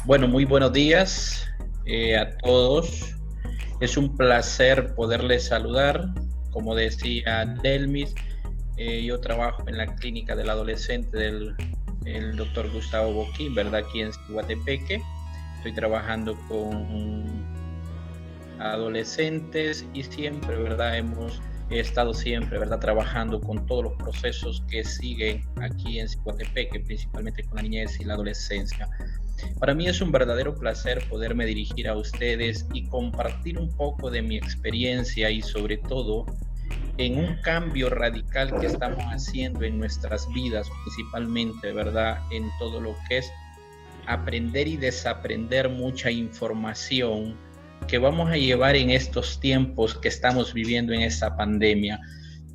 Bueno, muy buenos días a todos. Es un placer poderles saludar. Como decía Delmis, yo trabajo en la clínica del adolescente del el doctor Gustavo Boquín, ¿verdad? Aquí en Guatepeque. Estoy trabajando con adolescentes y siempre, ¿verdad? He estado siempre, ¿verdad? Trabajando con todos los procesos que siguen aquí en Guatepeque, principalmente con la niñez y la adolescencia. Para mí es un verdadero placer poderme dirigir a ustedes y compartir un poco de mi experiencia y sobre todo en un cambio radical que estamos haciendo en nuestras vidas, principalmente, ¿verdad? En todo lo que es aprender y desaprender mucha información que vamos a llevar en estos tiempos que estamos viviendo en esta pandemia.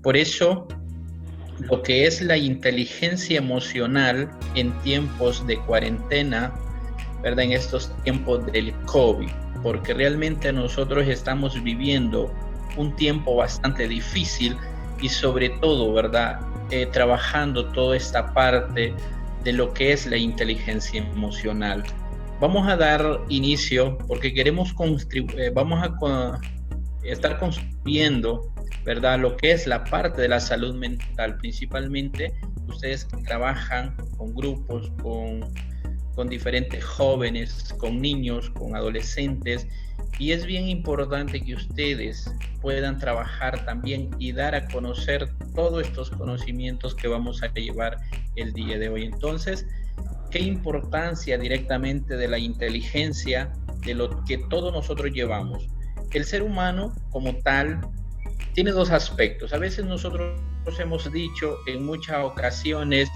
Por eso, lo que es la inteligencia emocional en tiempos de cuarentena, ¿verdad? En estos tiempos del COVID, porque realmente nosotros estamos viviendo un tiempo bastante difícil y sobre todo, ¿verdad? Trabajando toda esta parte de lo que es la inteligencia emocional. Vamos a dar inicio porque queremos estar construyendo, ¿verdad? Lo que es la parte de la salud mental, principalmente ustedes que trabajan con grupos, con diferentes jóvenes, con niños, con adolescentes, y es bien importante que ustedes puedan trabajar también y dar a conocer todos estos conocimientos que vamos a llevar el día de hoy. Entonces, ¿qué importancia directamente de la inteligencia, de lo que todos nosotros llevamos? El ser humano como tal tiene dos aspectos. A veces nosotros hemos dicho en muchas ocasiones,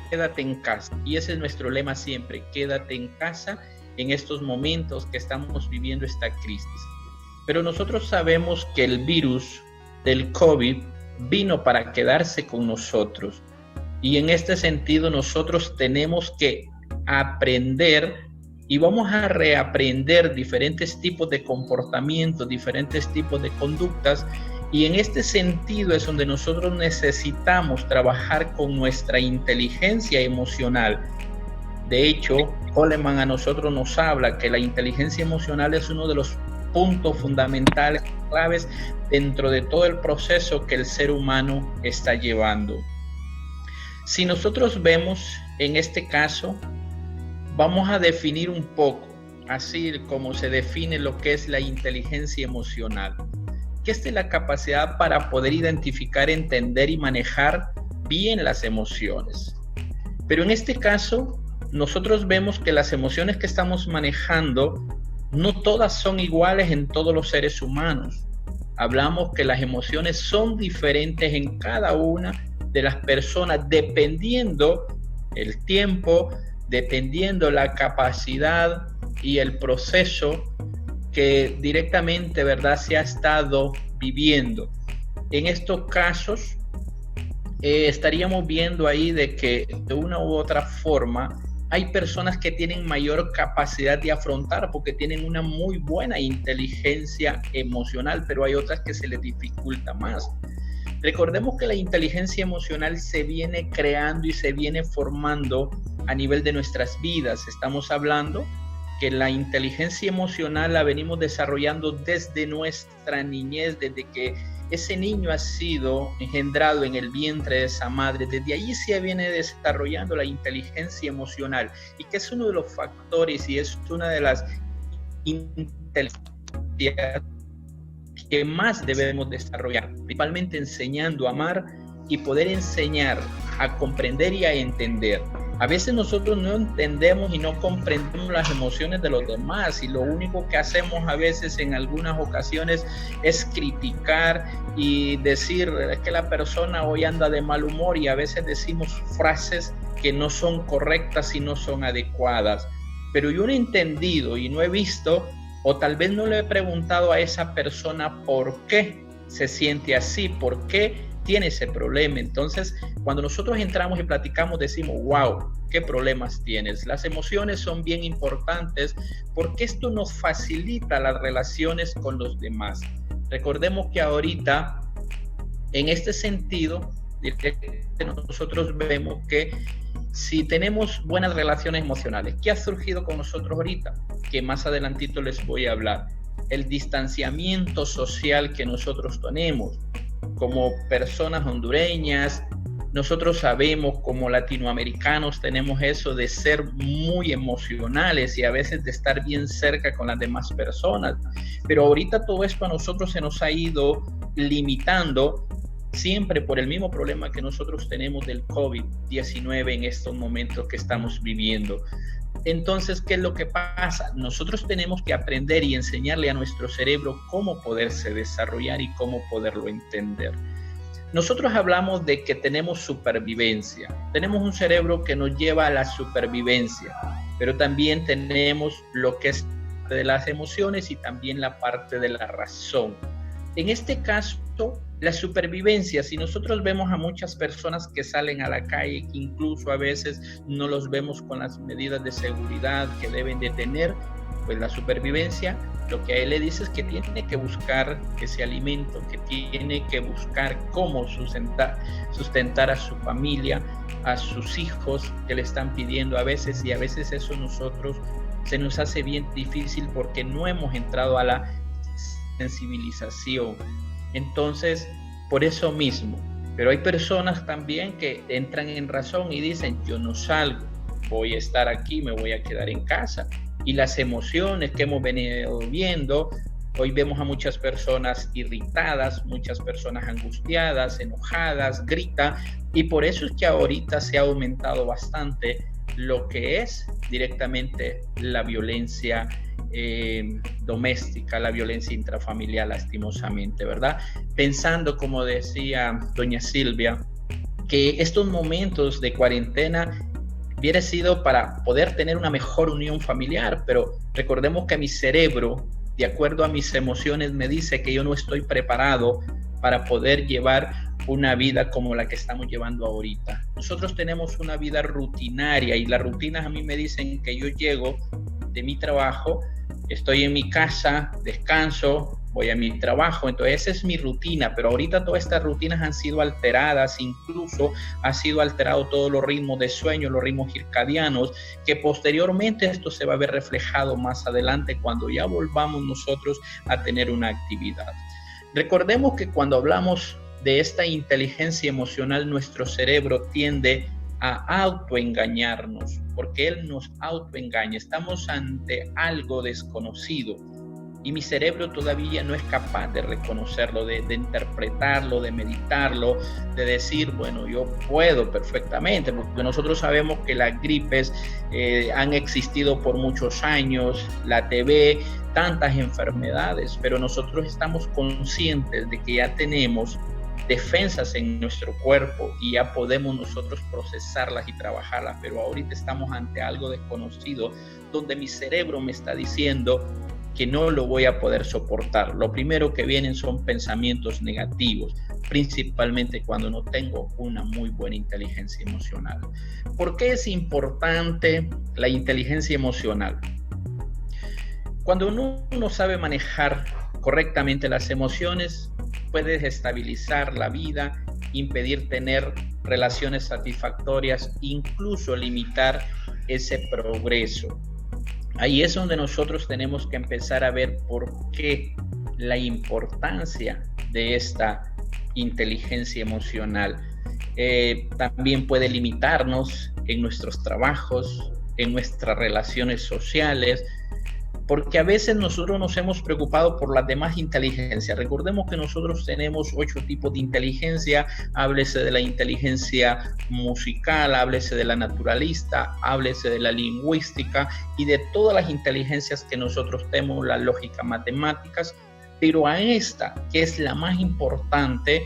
quédate en casa, y ese es nuestro lema siempre, quédate en casa en estos momentos que estamos viviendo esta crisis. Pero nosotros sabemos que el virus del COVID vino para quedarse con nosotros, y en este sentido nosotros tenemos que aprender y vamos a reaprender diferentes tipos de comportamientos, diferentes tipos de conductas. Y en este sentido es donde nosotros necesitamos trabajar con nuestra inteligencia emocional. De hecho, Coleman a nosotros nos habla que la inteligencia emocional es uno de los puntos fundamentales, claves dentro de todo el proceso que el ser humano está llevando. Si nosotros vemos en este caso, vamos a definir un poco, así como se define lo que es la inteligencia emocional. Que esta es la capacidad para poder identificar, entender y manejar bien las emociones. Pero en este caso, nosotros vemos que las emociones que estamos manejando no todas son iguales en todos los seres humanos. Hablamos que las emociones son diferentes en cada una de las personas dependiendo el tiempo, dependiendo la capacidad y el proceso que directamente, ¿verdad?, se ha estado viviendo. En estos casos, estaríamos viendo ahí de que de una u otra forma hay personas que tienen mayor capacidad de afrontar porque tienen una muy buena inteligencia emocional, pero hay otras que se les dificulta más. Recordemos que la inteligencia emocional se viene creando y se viene formando a nivel de nuestras vidas. Estamos hablando que la inteligencia emocional la venimos desarrollando desde nuestra niñez, desde que ese niño ha sido engendrado en el vientre de esa madre. Desde ahí se viene desarrollando la inteligencia emocional y que es uno de los factores y es una de las inteligencias que más debemos desarrollar, principalmente enseñando a amar y poder enseñar a comprender y a entender. A veces nosotros no entendemos y no comprendemos las emociones de los demás y lo único que hacemos a veces en algunas ocasiones es criticar y decir es que la persona hoy anda de mal humor y a veces decimos frases que no son correctas y no son adecuadas. Pero yo no he entendido y no he visto o tal vez no le he preguntado a esa persona por qué se siente así, por qué tiene ese problema. Entonces, cuando nosotros entramos y platicamos, decimos, wow, ¿qué problemas tienes? Las emociones son bien importantes porque esto nos facilita las relaciones con los demás. Recordemos que ahorita, en este sentido, nosotros vemos que si tenemos buenas relaciones emocionales, ¿qué ha surgido con nosotros ahorita? Que más adelantito les voy a hablar. El distanciamiento social que nosotros tenemos como personas hondureñas. Nosotros sabemos, como latinoamericanos, tenemos eso de ser muy emocionales y a veces de estar bien cerca con las demás personas. Pero ahorita todo esto a nosotros se nos ha ido limitando, siempre por el mismo problema que nosotros tenemos del COVID-19 en estos momentos que estamos viviendo. Entonces, ¿qué es lo que pasa? Nosotros tenemos que aprender y enseñarle a nuestro cerebro cómo poderse desarrollar y cómo poderlo entender. Nosotros hablamos de que tenemos supervivencia. Tenemos un cerebro que nos lleva a la supervivencia, pero también tenemos lo que es de las emociones y también la parte de la razón. En este caso, la supervivencia, si nosotros vemos a muchas personas que salen a la calle, que incluso a veces no los vemos con las medidas de seguridad que deben de tener, pues la supervivencia lo que a él le dice es que tiene que buscar ese alimento, que tiene que buscar cómo sustentar a su familia, a sus hijos que le están pidiendo a veces, y a veces eso nosotros se nos hace bien difícil porque no hemos entrado a la sensibilización. Entonces, por eso mismo, pero hay personas también que entran en razón y dicen, yo no salgo, voy a estar aquí, me voy a quedar en casa. Y las emociones que hemos venido viendo, hoy vemos a muchas personas irritadas, muchas personas angustiadas, enojadas, gritan, y por eso es que ahorita se ha aumentado bastante lo que es directamente la violencia doméstica, la violencia intrafamiliar, lastimosamente, ¿verdad? Pensando, como decía doña Silvia, que estos momentos de cuarentena hubiera sido para poder tener una mejor unión familiar, pero recordemos que mi cerebro, de acuerdo a mis emociones, me dice que yo no estoy preparado para poder llevar una vida como la que estamos llevando ahorita. Nosotros tenemos una vida rutinaria y las rutinas a mí me dicen que yo llego de mi trabajo, estoy en mi casa, descanso, voy a mi trabajo, entonces esa es mi rutina, pero ahorita todas estas rutinas han sido alteradas, incluso ha sido alterado todos los ritmos de sueño, los ritmos circadianos, que posteriormente esto se va a ver reflejado más adelante cuando ya volvamos nosotros a tener una actividad. Recordemos que cuando hablamos de esta inteligencia emocional, nuestro cerebro tiende a autoengañarnos, porque él nos autoengaña, estamos ante algo desconocido y mi cerebro todavía no es capaz de reconocerlo, de interpretarlo, de meditarlo, de decir, bueno, yo puedo perfectamente, porque nosotros sabemos que las gripes han existido por muchos años, la TB, tantas enfermedades, pero nosotros estamos conscientes de que ya tenemos defensas en nuestro cuerpo y ya podemos nosotros procesarlas y trabajarlas, pero ahorita estamos ante algo desconocido donde mi cerebro me está diciendo que no lo voy a poder soportar. Lo primero que vienen son pensamientos negativos, principalmente cuando no tengo una muy buena inteligencia emocional. ¿Por qué es importante la inteligencia emocional? Cuando uno no sabe manejar correctamente las emociones, puede desestabilizar la vida, impedir tener relaciones satisfactorias, incluso limitar ese progreso. Ahí es donde nosotros tenemos que empezar a ver por qué la importancia de esta inteligencia emocional. También puede limitarnos en nuestros trabajos, en nuestras relaciones sociales, porque a veces nosotros nos hemos preocupado por las demás inteligencias. Recordemos que nosotros tenemos 8 tipos de inteligencia, háblese de la inteligencia musical, háblese de la naturalista, háblese de la lingüística y de todas las inteligencias que nosotros tenemos, la lógica, matemáticas, pero a esta, que es la más importante,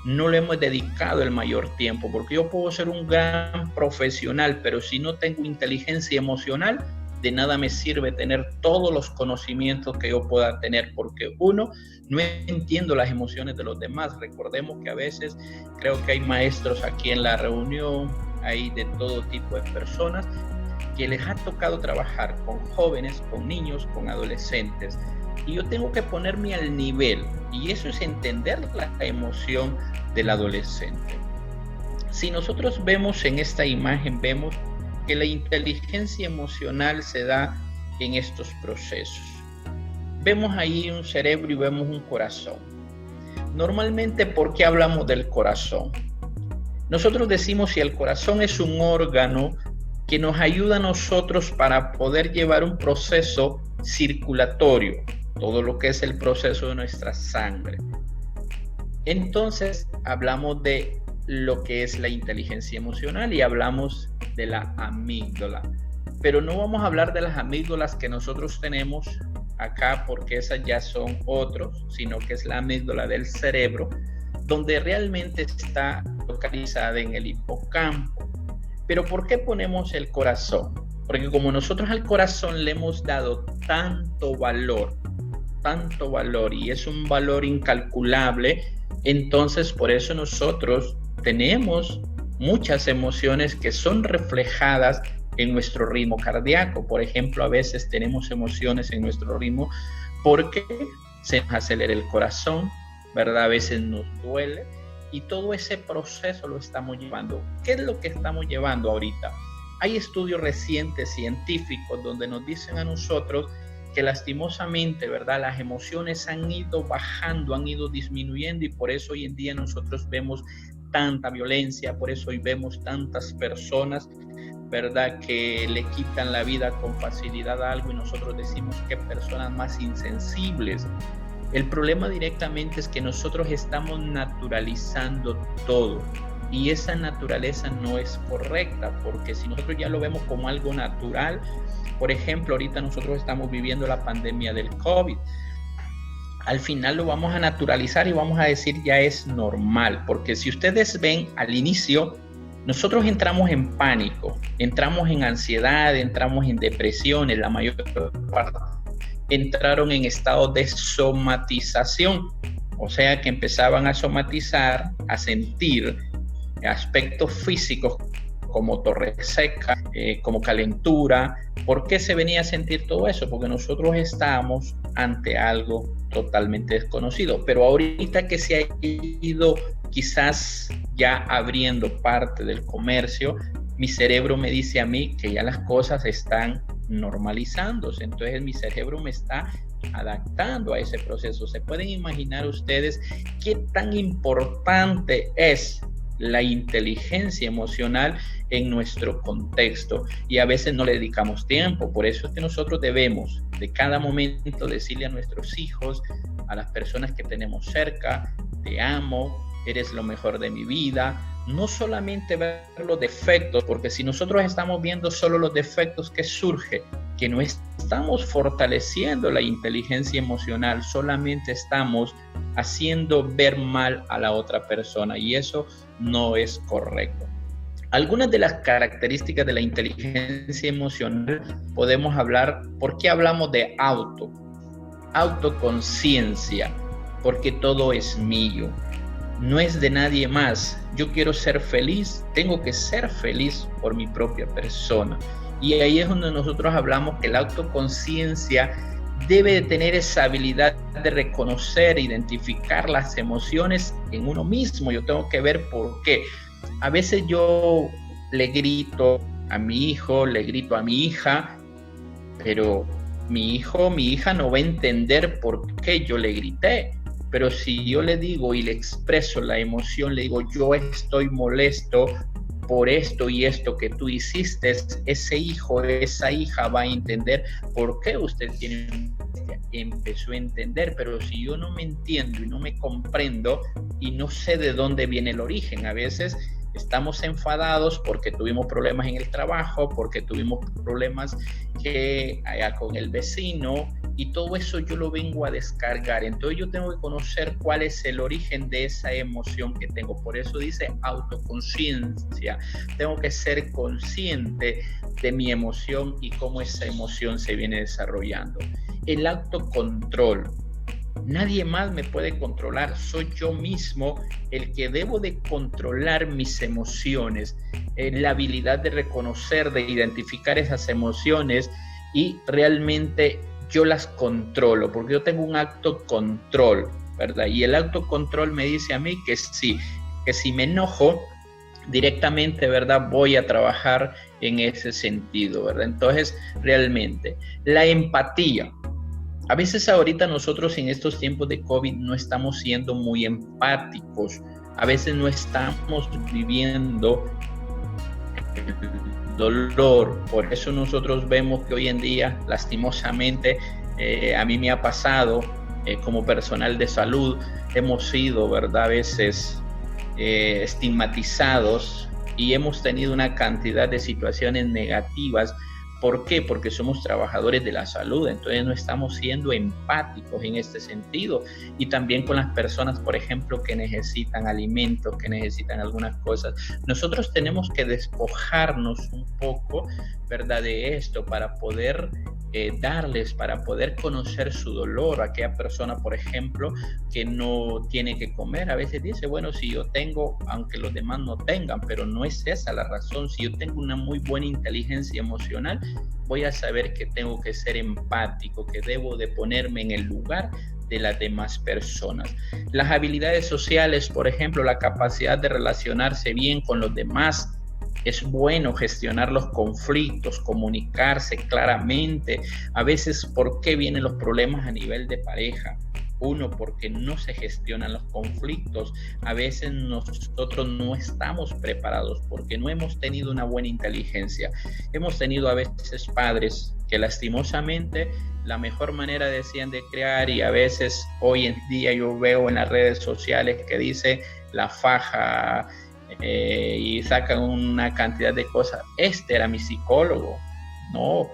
no le hemos dedicado el mayor tiempo, porque yo puedo ser un gran profesional, pero si no tengo inteligencia emocional, de nada me sirve tener todos los conocimientos que yo pueda tener, porque uno, no entiendo las emociones de los demás. Recordemos que a veces creo que hay maestros aquí en la reunión, hay de todo tipo de personas que les ha tocado trabajar con jóvenes, con niños, con adolescentes, y yo tengo que ponerme al nivel, y eso es entender la emoción del adolescente. Si nosotros vemos en esta imagen, vemos que la inteligencia emocional se da en estos procesos. Vemos ahí un cerebro y vemos un corazón. Normalmente, ¿por qué hablamos del corazón? Nosotros decimos que el corazón es un órgano que nos ayuda a nosotros para poder llevar un proceso circulatorio, todo lo que es el proceso de nuestra sangre. Entonces, hablamos de lo que es la inteligencia emocional y hablamos de la amígdala. Pero no vamos a hablar de las amígdalas que nosotros tenemos acá, porque esas ya son otros, sino que es la amígdala del cerebro, donde realmente está localizada en el hipocampo. Pero ¿por qué ponemos el corazón? Porque como nosotros al corazón le hemos dado tanto valor, y es un valor incalculable, entonces por eso nosotros tenemos muchas emociones que son reflejadas en nuestro ritmo cardíaco. Por ejemplo, a veces tenemos emociones en nuestro ritmo porque se nos acelera el corazón, ¿verdad? A veces nos duele y todo ese proceso lo estamos llevando. ¿Qué es lo que estamos llevando ahorita? Hay estudios recientes científicos donde nos dicen a nosotros que lastimosamente, ¿verdad? Las emociones han ido bajando, han ido disminuyendo y por eso hoy en día nosotros vemos tanta violencia, por eso hoy vemos tantas personas, ¿verdad?, que le quitan la vida con facilidad a algo y nosotros decimos que personas más insensibles. El problema directamente es que nosotros estamos naturalizando todo y esa naturaleza no es correcta, porque si nosotros ya lo vemos como algo natural, por ejemplo, ahorita nosotros estamos viviendo la pandemia del COVID, al final lo vamos a naturalizar y vamos a decir ya es normal, porque si ustedes ven al inicio, nosotros entramos en pánico, entramos en ansiedad, entramos en depresiones, la mayor parte entraron en estado de somatización, o sea que empezaban a somatizar, a sentir aspectos físicos como torre seca, como calentura. ¿Por qué se venía a sentir todo eso? Porque nosotros estábamos ante algo totalmente desconocido, pero ahorita que se ha ido quizás ya abriendo parte del comercio, mi cerebro me dice a mí que ya las cosas están normalizándose, entonces mi cerebro me está adaptando a ese proceso. ¿Se pueden imaginar ustedes qué tan importante es la inteligencia emocional en nuestro contexto? Y a veces no le dedicamos tiempo. Por eso es que nosotros debemos de cada momento decirle a nuestros hijos, a las personas que tenemos cerca: te amo, eres lo mejor de mi vida. No solamente ver los defectos, porque si nosotros estamos viendo solo los defectos, ¿qué surge? Que no estamos fortaleciendo la inteligencia emocional, solamente estamos haciendo ver mal a la otra persona y eso no es correcto. Algunas de las características de la inteligencia emocional podemos hablar. ¿Por qué hablamos de autoconciencia? Porque todo es mío, no es de nadie más. Yo quiero ser feliz, tengo que ser feliz por mi propia persona. Y ahí es donde nosotros hablamos que la autoconciencia debe de tener esa habilidad de reconocer, identificar las emociones en uno mismo. Yo tengo que ver por qué. A veces yo le grito a mi hijo, le grito a mi hija, pero mi hijo, mi hija no va a entender por qué yo le grité. Pero si yo le digo y le expreso la emoción, le digo: yo estoy molesto por esto y esto que tú hiciste, ese hijo, esa hija va a entender por qué usted tiene. Empezó a entender. Pero si yo no me entiendo y no me comprendo y no sé de dónde viene el origen, a veces estamos enfadados porque tuvimos problemas en el trabajo, porque tuvimos problemas con el vecino, y todo eso yo lo vengo a descargar. Entonces yo tengo que conocer cuál es el origen de esa emoción que tengo. Por eso dice autoconciencia. Tengo que ser consciente de mi emoción y cómo esa emoción se viene desarrollando. El autocontrol. Nadie más me puede controlar, soy yo mismo el que debo de controlar mis emociones, la habilidad de reconocer, de identificar esas emociones y realmente yo las controlo, porque yo tengo un autocontrol, ¿verdad? Y el autocontrol me dice a mí que sí, que si me enojo, directamente, ¿verdad? Voy a trabajar en ese sentido, ¿verdad? Entonces, realmente, la empatía. A veces ahorita nosotros en estos tiempos de COVID no estamos siendo muy empáticos. A veces no estamos viviendo el dolor. Por eso nosotros vemos que hoy en día, lastimosamente, a mí me ha pasado como personal de salud, hemos sido, ¿verdad? A veces estigmatizados y hemos tenido una cantidad de situaciones negativas. ¿Por qué? Porque somos trabajadores de la salud, entonces no estamos siendo empáticos en este sentido. Y también con las personas, por ejemplo, que necesitan alimentos, que necesitan algunas cosas. Nosotros tenemos que despojarnos un poco, ¿verdad?, de esto para poder darles, para poder conocer su dolor. Aquella persona, por ejemplo, que no tiene que comer, a veces dice, bueno, si yo tengo, aunque los demás no tengan, pero no es esa la razón. Si yo tengo una muy buena inteligencia emocional, voy a saber que tengo que ser empático, que debo de ponerme en el lugar de las demás personas. Las habilidades sociales, por ejemplo, la capacidad de relacionarse bien con los demás. Es bueno gestionar los conflictos, comunicarse claramente. A veces, ¿por qué vienen los problemas a nivel de pareja? Uno, porque no se gestionan los conflictos. A veces nosotros no estamos preparados porque no hemos tenido una buena inteligencia. Hemos tenido a veces padres que lastimosamente la mejor manera decían de crear, y a veces hoy en día yo veo en las redes sociales que dice la faja, y sacan una cantidad de cosas. Este era mi psicólogo. No,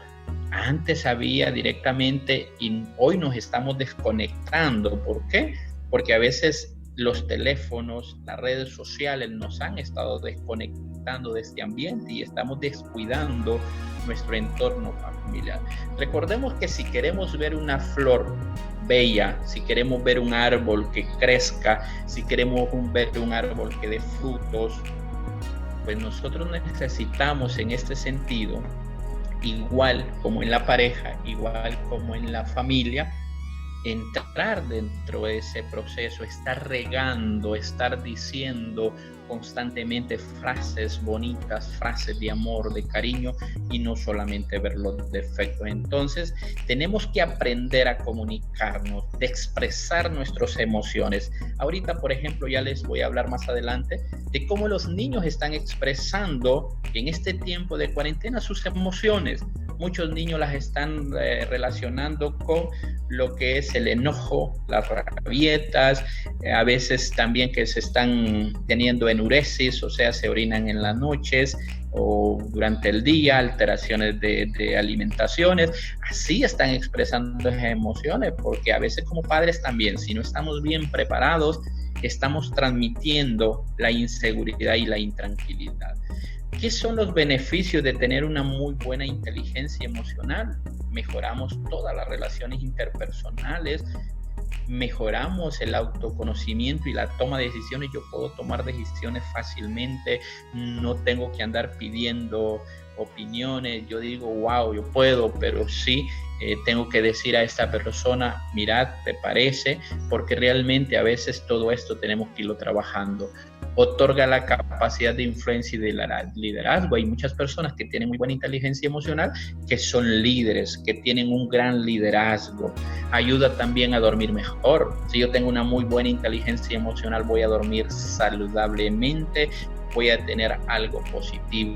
antes había directamente, y hoy nos estamos desconectando. ¿Por qué? Porque a veces los teléfonos, las redes sociales nos han estado desconectando de este ambiente y estamos descuidando nuestro entorno familiar. Recordemos que si queremos ver una flor bella, si queremos ver un árbol que crezca, si queremos ver un árbol que dé frutos, pues nosotros necesitamos en este sentido, igual como en la pareja, igual como en la familia, entrar dentro de ese proceso, estar regando, estar diciendo constantemente frases bonitas, frases de amor, de cariño, y no solamente ver los defectos. Entonces, tenemos que aprender a comunicarnos, de expresar nuestras emociones. Ahorita, por ejemplo, ya les voy a hablar más adelante de cómo los niños están expresando en este tiempo de cuarentena sus emociones. Muchos niños las están relacionando con lo que es el enojo, las rabietas, a veces también que se están teniendo enuresis, o sea, se orinan en las noches o durante el día, alteraciones de alimentaciones. Así están expresando esas emociones, porque a veces como padres también, si no estamos bien preparados, estamos transmitiendo la inseguridad y la intranquilidad. ¿Qué son los beneficios de tener una muy buena inteligencia emocional? Mejoramos todas las relaciones interpersonales, mejoramos el autoconocimiento y la toma de decisiones. Yo puedo tomar decisiones fácilmente, no tengo que andar pidiendo opiniones. Yo digo, wow, yo puedo, pero sí tengo que decir a esta persona, mirad, ¿te parece? Porque realmente a veces todo esto tenemos que irlo trabajando. Otorga la capacidad de influencia y de liderazgo. Hay muchas personas que tienen muy buena inteligencia emocional, que son líderes, que tienen un gran liderazgo. Ayuda también a dormir mejor. Si yo tengo una muy buena inteligencia emocional, voy a dormir saludablemente, voy a tener algo positivo.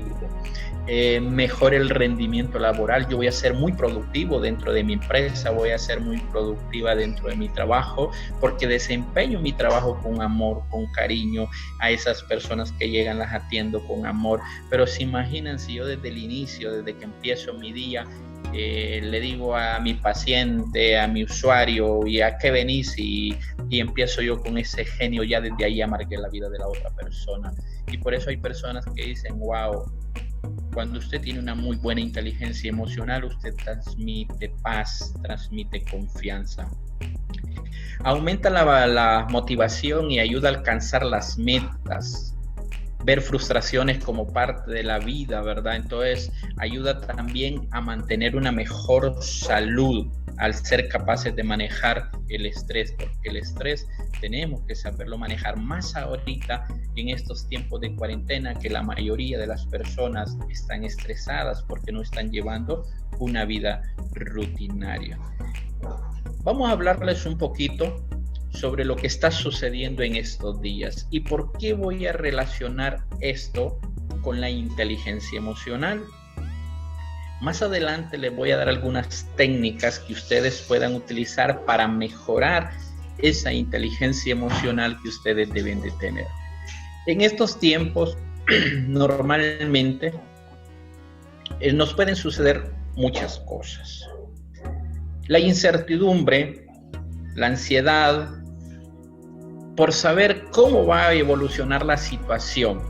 Mejora el rendimiento laboral. Yo voy a ser muy productivo dentro de mi empresa, voy a ser muy productiva dentro de mi trabajo, porque desempeño mi trabajo con amor, con cariño. A esas personas que llegan las atiendo con amor. Pero se imaginan si yo desde el inicio, desde que empiezo mi día, le digo a mi paciente, a mi usuario, ¿y a qué venís? Y empiezo yo con ese genio, ya desde ahí amargué la vida de la otra persona. Y por eso hay personas que dicen, wow, cuando usted tiene una muy buena inteligencia emocional, usted transmite paz, transmite confianza. Aumenta la motivación y ayuda a alcanzar las metas. ver frustraciones como parte de la vida, ¿verdad? Entonces ayuda también a mantener una mejor salud al ser capaces de manejar el estrés, porque el estrés tenemos que saberlo manejar más ahorita en estos tiempos de cuarentena, que la mayoría de las personas están estresadas porque no están llevando una vida rutinaria. Vamos a hablarles un poquito sobre lo que está sucediendo en estos días y por qué voy a relacionar esto con la inteligencia emocional. Más adelante les voy a dar algunas técnicas que ustedes puedan utilizar para mejorar esa inteligencia emocional que ustedes deben de tener. En estos tiempos, normalmente, nos pueden suceder muchas cosas. La incertidumbre, la ansiedad, por saber cómo va a evolucionar la situación.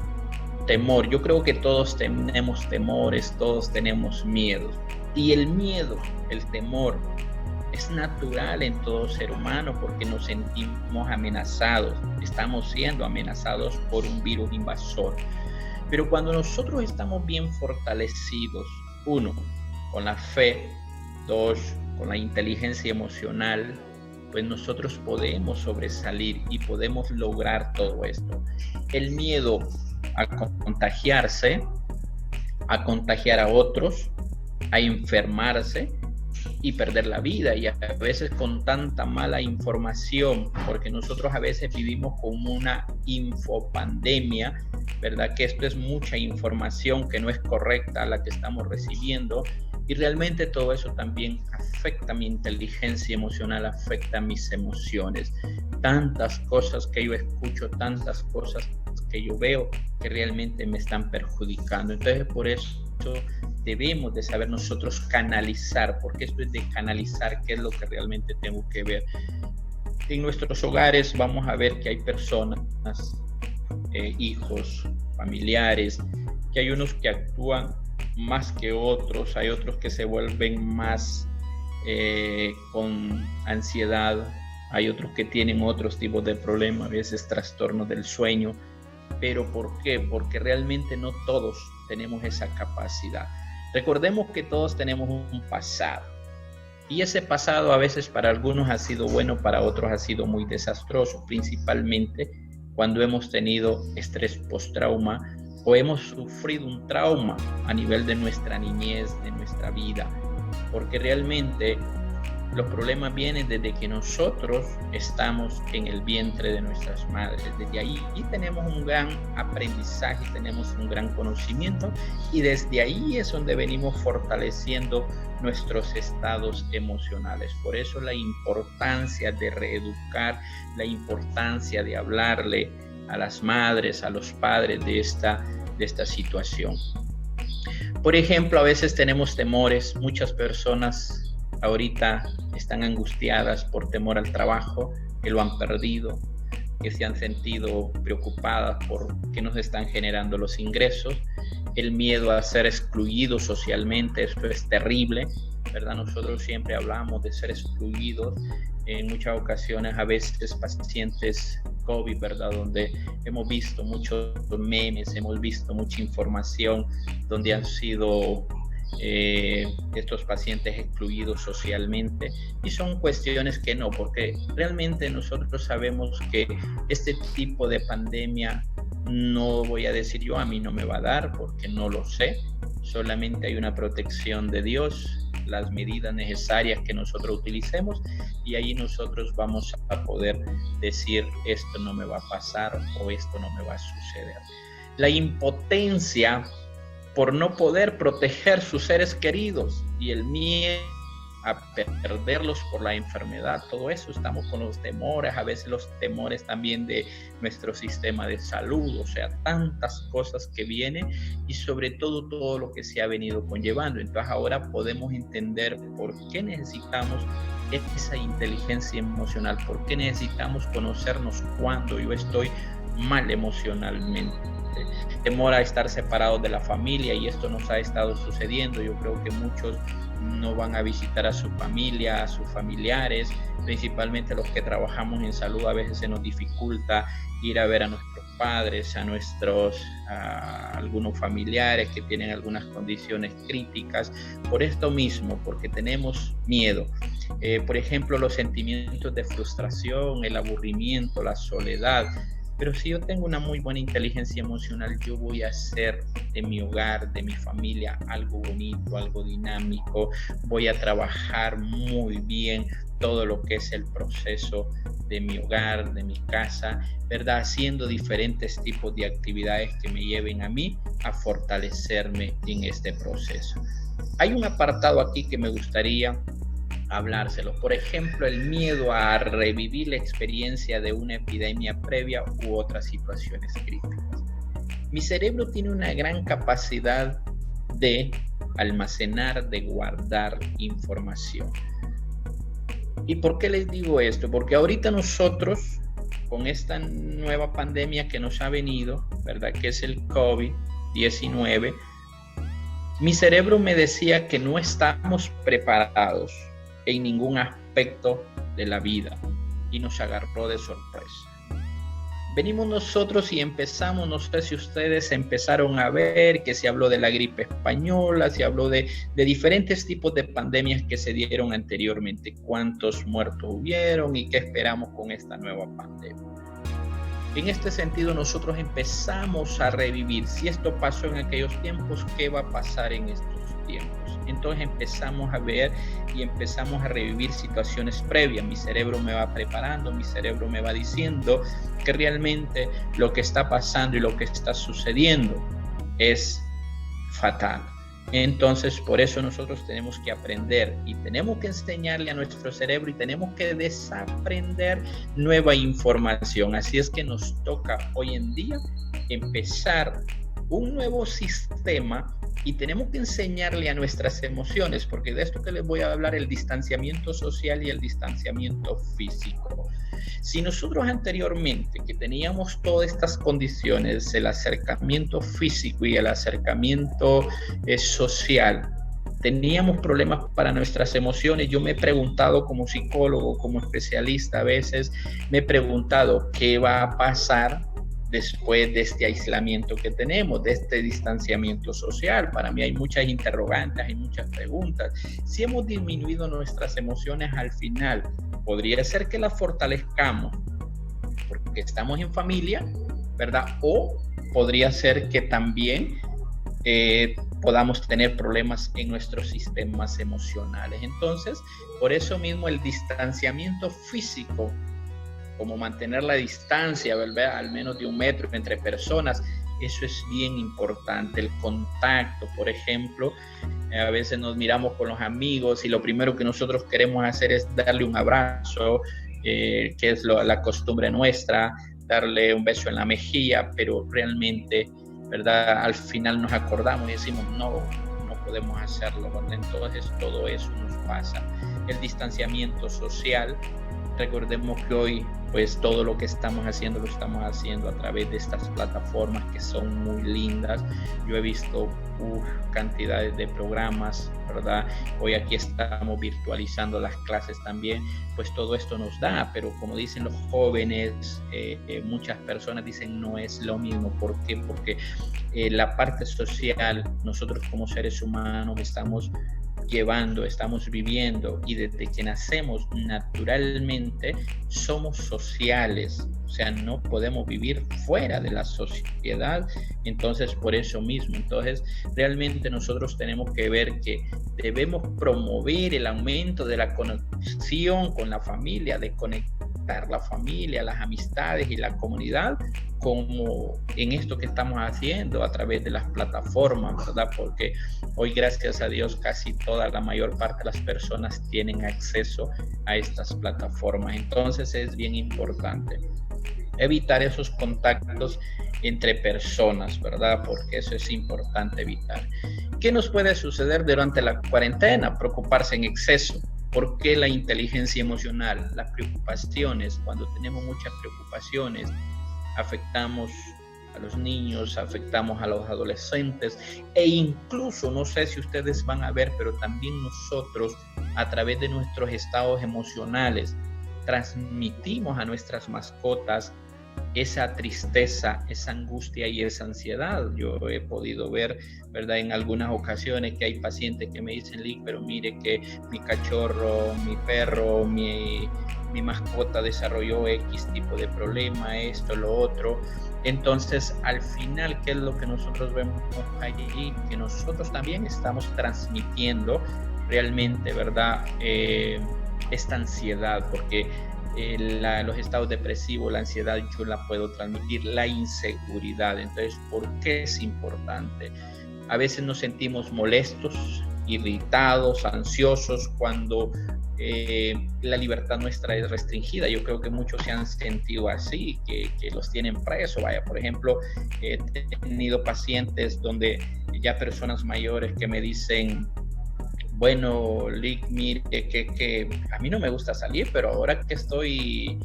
Temor, yo creo que todos tenemos temores, todos tenemos miedos. Y el miedo, el temor, es natural en todo ser humano porque nos sentimos amenazados, estamos siendo amenazados por un virus invasor. Pero cuando nosotros estamos bien fortalecidos, 1, con la fe, 2, con la inteligencia emocional, pues nosotros podemos sobresalir y podemos lograr todo esto. El miedo a contagiarse, a contagiar a otros, a enfermarse y perder la vida, y a veces con tanta mala información, porque nosotros a veces vivimos con una infopandemia, ¿verdad? Que esto es mucha información que no es correcta la que estamos recibiendo, y realmente todo eso también afecta mi inteligencia emocional, afecta mis emociones. Tantas cosas que yo escucho, tantas cosas que yo veo que realmente me están perjudicando. Entonces, por eso debemos de saber nosotros canalizar, porque esto es de canalizar qué es lo que realmente tengo que ver. En nuestros hogares vamos a ver que hay personas, hijos, familiares, que hay unos que actúan más que otros, hay otros que se vuelven más con ansiedad, hay otros que tienen otros tipos de problemas, a veces trastornos del sueño. ¿Pero por qué? Porque realmente no todos tenemos esa capacidad. Recordemos que todos tenemos un pasado, y ese pasado a veces para algunos ha sido bueno, para otros ha sido muy desastroso, principalmente cuando hemos tenido estrés postrauma o hemos sufrido un trauma a nivel de nuestra niñez, de nuestra vida, porque realmente los problemas vienen desde que nosotros estamos en el vientre de nuestras madres. Desde ahí tenemos un gran aprendizaje, tenemos un gran conocimiento, y desde ahí es donde venimos fortaleciendo nuestros estados emocionales. Por eso la importancia de reeducar, la importancia de hablarle a las madres, a los padres de esta situación. Por ejemplo, a veces tenemos temores, muchas personas ahorita están angustiadas por temor al trabajo, que lo han perdido, que se han sentido preocupadas por qué nos están generando los ingresos, el miedo a ser excluidos socialmente, esto es terrible, ¿verdad? Nosotros siempre hablamos de ser excluidos, en muchas ocasiones a veces pacientes COVID, ¿verdad? Donde hemos visto muchos memes, hemos visto mucha información donde han sido estos pacientes excluidos socialmente, y son cuestiones que no, porque realmente nosotros sabemos que este tipo de pandemia, no voy a decir yo, a mí no me va a dar porque no lo sé, solamente hay una protección de Dios, las medidas necesarias que nosotros utilicemos, y ahí nosotros vamos a poder decir esto no me va a pasar o esto no me va a suceder. La impotencia por no poder proteger sus seres queridos y el miedo a perderlos por la enfermedad, todo eso, estamos con los temores, a veces los temores también de nuestro sistema de salud, o sea, tantas cosas que vienen, y sobre todo lo que se ha venido conllevando. Entonces ahora podemos entender por qué necesitamos esa inteligencia emocional, por qué necesitamos conocernos cuando yo estoy mal emocionalmente. Temor a estar separados de la familia, y esto nos ha estado sucediendo. Yo creo que muchos no van a visitar a su familia, a sus familiares, principalmente los que trabajamos en salud. A veces se nos dificulta ir a ver a nuestros padres, a algunos familiares que tienen algunas condiciones críticas, por esto mismo, porque tenemos miedo. Por ejemplo, los sentimientos de frustración, el aburrimiento, la soledad. Pero si yo tengo una muy buena inteligencia emocional, yo voy a hacer de mi hogar, de mi familia, algo bonito, algo dinámico. Voy a trabajar muy bien todo lo que es el proceso de mi hogar, de mi casa, ¿verdad? Haciendo diferentes tipos de actividades que me lleven a mí a fortalecerme en este proceso. Hay un apartado aquí que me gustaría hablárselo. Por ejemplo, el miedo a revivir la experiencia de una epidemia previa u otras situaciones críticas. Mi cerebro tiene una gran capacidad de almacenar, de guardar información. ¿Y por qué les digo esto? Porque ahorita nosotros, con esta nueva pandemia que nos ha venido, ¿verdad? Que es el COVID-19, mi cerebro me decía que no estamos preparados en ningún aspecto de la vida y nos agarró de sorpresa. Venimos nosotros y empezamos, no sé si ustedes empezaron a ver que se habló de la gripe española, se habló de diferentes tipos de pandemias que se dieron anteriormente, cuántos muertos hubieron y qué esperamos con esta nueva pandemia. En este sentido, nosotros empezamos a revivir. Si esto pasó en aquellos tiempos, ¿qué va a pasar en estos tiempos? Entonces empezamos a ver y empezamos a revivir situaciones previas. Mi cerebro me va preparando, mi cerebro me va diciendo que realmente lo que está pasando y lo que está sucediendo es fatal. Entonces, por eso nosotros tenemos que aprender y tenemos que enseñarle a nuestro cerebro y tenemos que desaprender nueva información. Así es que nos toca hoy en día empezar un nuevo sistema y tenemos que enseñarle a nuestras emociones, porque de esto que les voy a hablar, el distanciamiento social y el distanciamiento físico. Si nosotros anteriormente, que teníamos todas estas condiciones, el acercamiento físico y el acercamiento social, teníamos problemas para nuestras emociones, yo me he preguntado como psicólogo, como especialista a veces, me he preguntado qué va a pasar después de este aislamiento que tenemos, de este distanciamiento social. Para mí hay muchas interrogantes, hay muchas preguntas. Si hemos disminuido nuestras emociones al final, podría ser que las fortalezcamos porque estamos en familia, ¿verdad? O podría ser que también podamos tener problemas en nuestros sistemas emocionales. Entonces, por eso mismo el distanciamiento físico, como mantener la distancia, ¿verdad? Al menos de 1 metro entre personas, eso es bien importante. El contacto, por ejemplo, a veces nos miramos con los amigos y lo primero que nosotros queremos hacer es darle un abrazo, que es la costumbre nuestra, darle un beso en la mejilla, pero realmente, ¿verdad? Al final nos acordamos y decimos, no podemos hacerlo, ¿verdad? Entonces todo eso nos pasa. El distanciamiento social, recordemos que hoy pues todo lo que estamos haciendo lo estamos haciendo a través de estas plataformas que son muy lindas. Yo he visto cantidades de programas, ¿verdad? Hoy aquí estamos virtualizando las clases también, pues todo esto nos da, pero como dicen los jóvenes, muchas personas dicen no es lo mismo. ¿Por qué? Porque la parte social, nosotros como seres humanos estamos viviendo y desde que nacemos naturalmente somos sociales, o sea, no podemos vivir fuera de la sociedad. Entonces, por eso mismo, entonces realmente nosotros tenemos que ver que debemos promover el aumento de la conexión con la familia, de conectar la familia, las amistades y la comunidad, como en esto que estamos haciendo a través de las plataformas, ¿verdad? Porque hoy, gracias a Dios, casi la mayor parte de las personas tienen acceso a estas plataformas. Entonces es bien importante evitar esos contactos entre personas, ¿verdad? Porque eso es importante evitar. ¿Qué nos puede suceder durante la cuarentena? Preocuparse en exceso. ¿Por qué la inteligencia emocional? Las preocupaciones, cuando tenemos muchas preocupaciones, afectamos a los niños, afectamos a los adolescentes e incluso, no sé si ustedes van a ver, pero también nosotros a través de nuestros estados emocionales transmitimos a nuestras mascotas esa tristeza, esa angustia y esa ansiedad. Yo he podido ver, ¿verdad?, en algunas ocasiones que hay pacientes que me dicen, Lic, pero mire que mi cachorro, mi perro, mi mascota desarrolló X tipo de problema, esto, lo otro. Entonces, al final, ¿qué es lo que nosotros vemos allí? Que nosotros también estamos transmitiendo realmente, ¿verdad?, esta ansiedad, porque los estados depresivos, la ansiedad, yo la puedo transmitir, la inseguridad. Entonces, ¿por qué es importante? A veces nos sentimos molestos, irritados, ansiosos cuando la libertad nuestra es restringida. Yo creo que muchos se han sentido así, que los tienen presos. Vaya, por ejemplo, he tenido pacientes donde ya personas mayores que me dicen, bueno, Lic, mire, que a mí no me gusta salir, pero ahora que estoy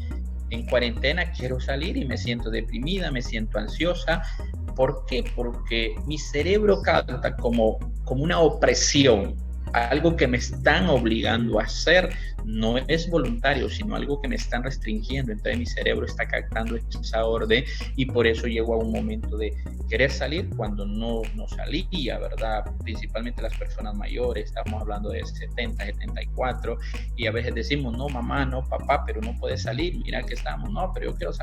en cuarentena quiero salir y me siento deprimida, me siento ansiosa. ¿Por qué? Porque mi cerebro capta como una opresión, algo que me están obligando a hacer. No es voluntario, sino algo que me están restringiendo. Entonces mi cerebro está captando esa orden y por eso llego a un momento de querer salir cuando no salía, ¿verdad? Principalmente las personas mayores, estamos hablando de 70, 74, y a veces decimos, no mamá, no papá, pero no puedes salir, mira que estamos, no, pero yo quiero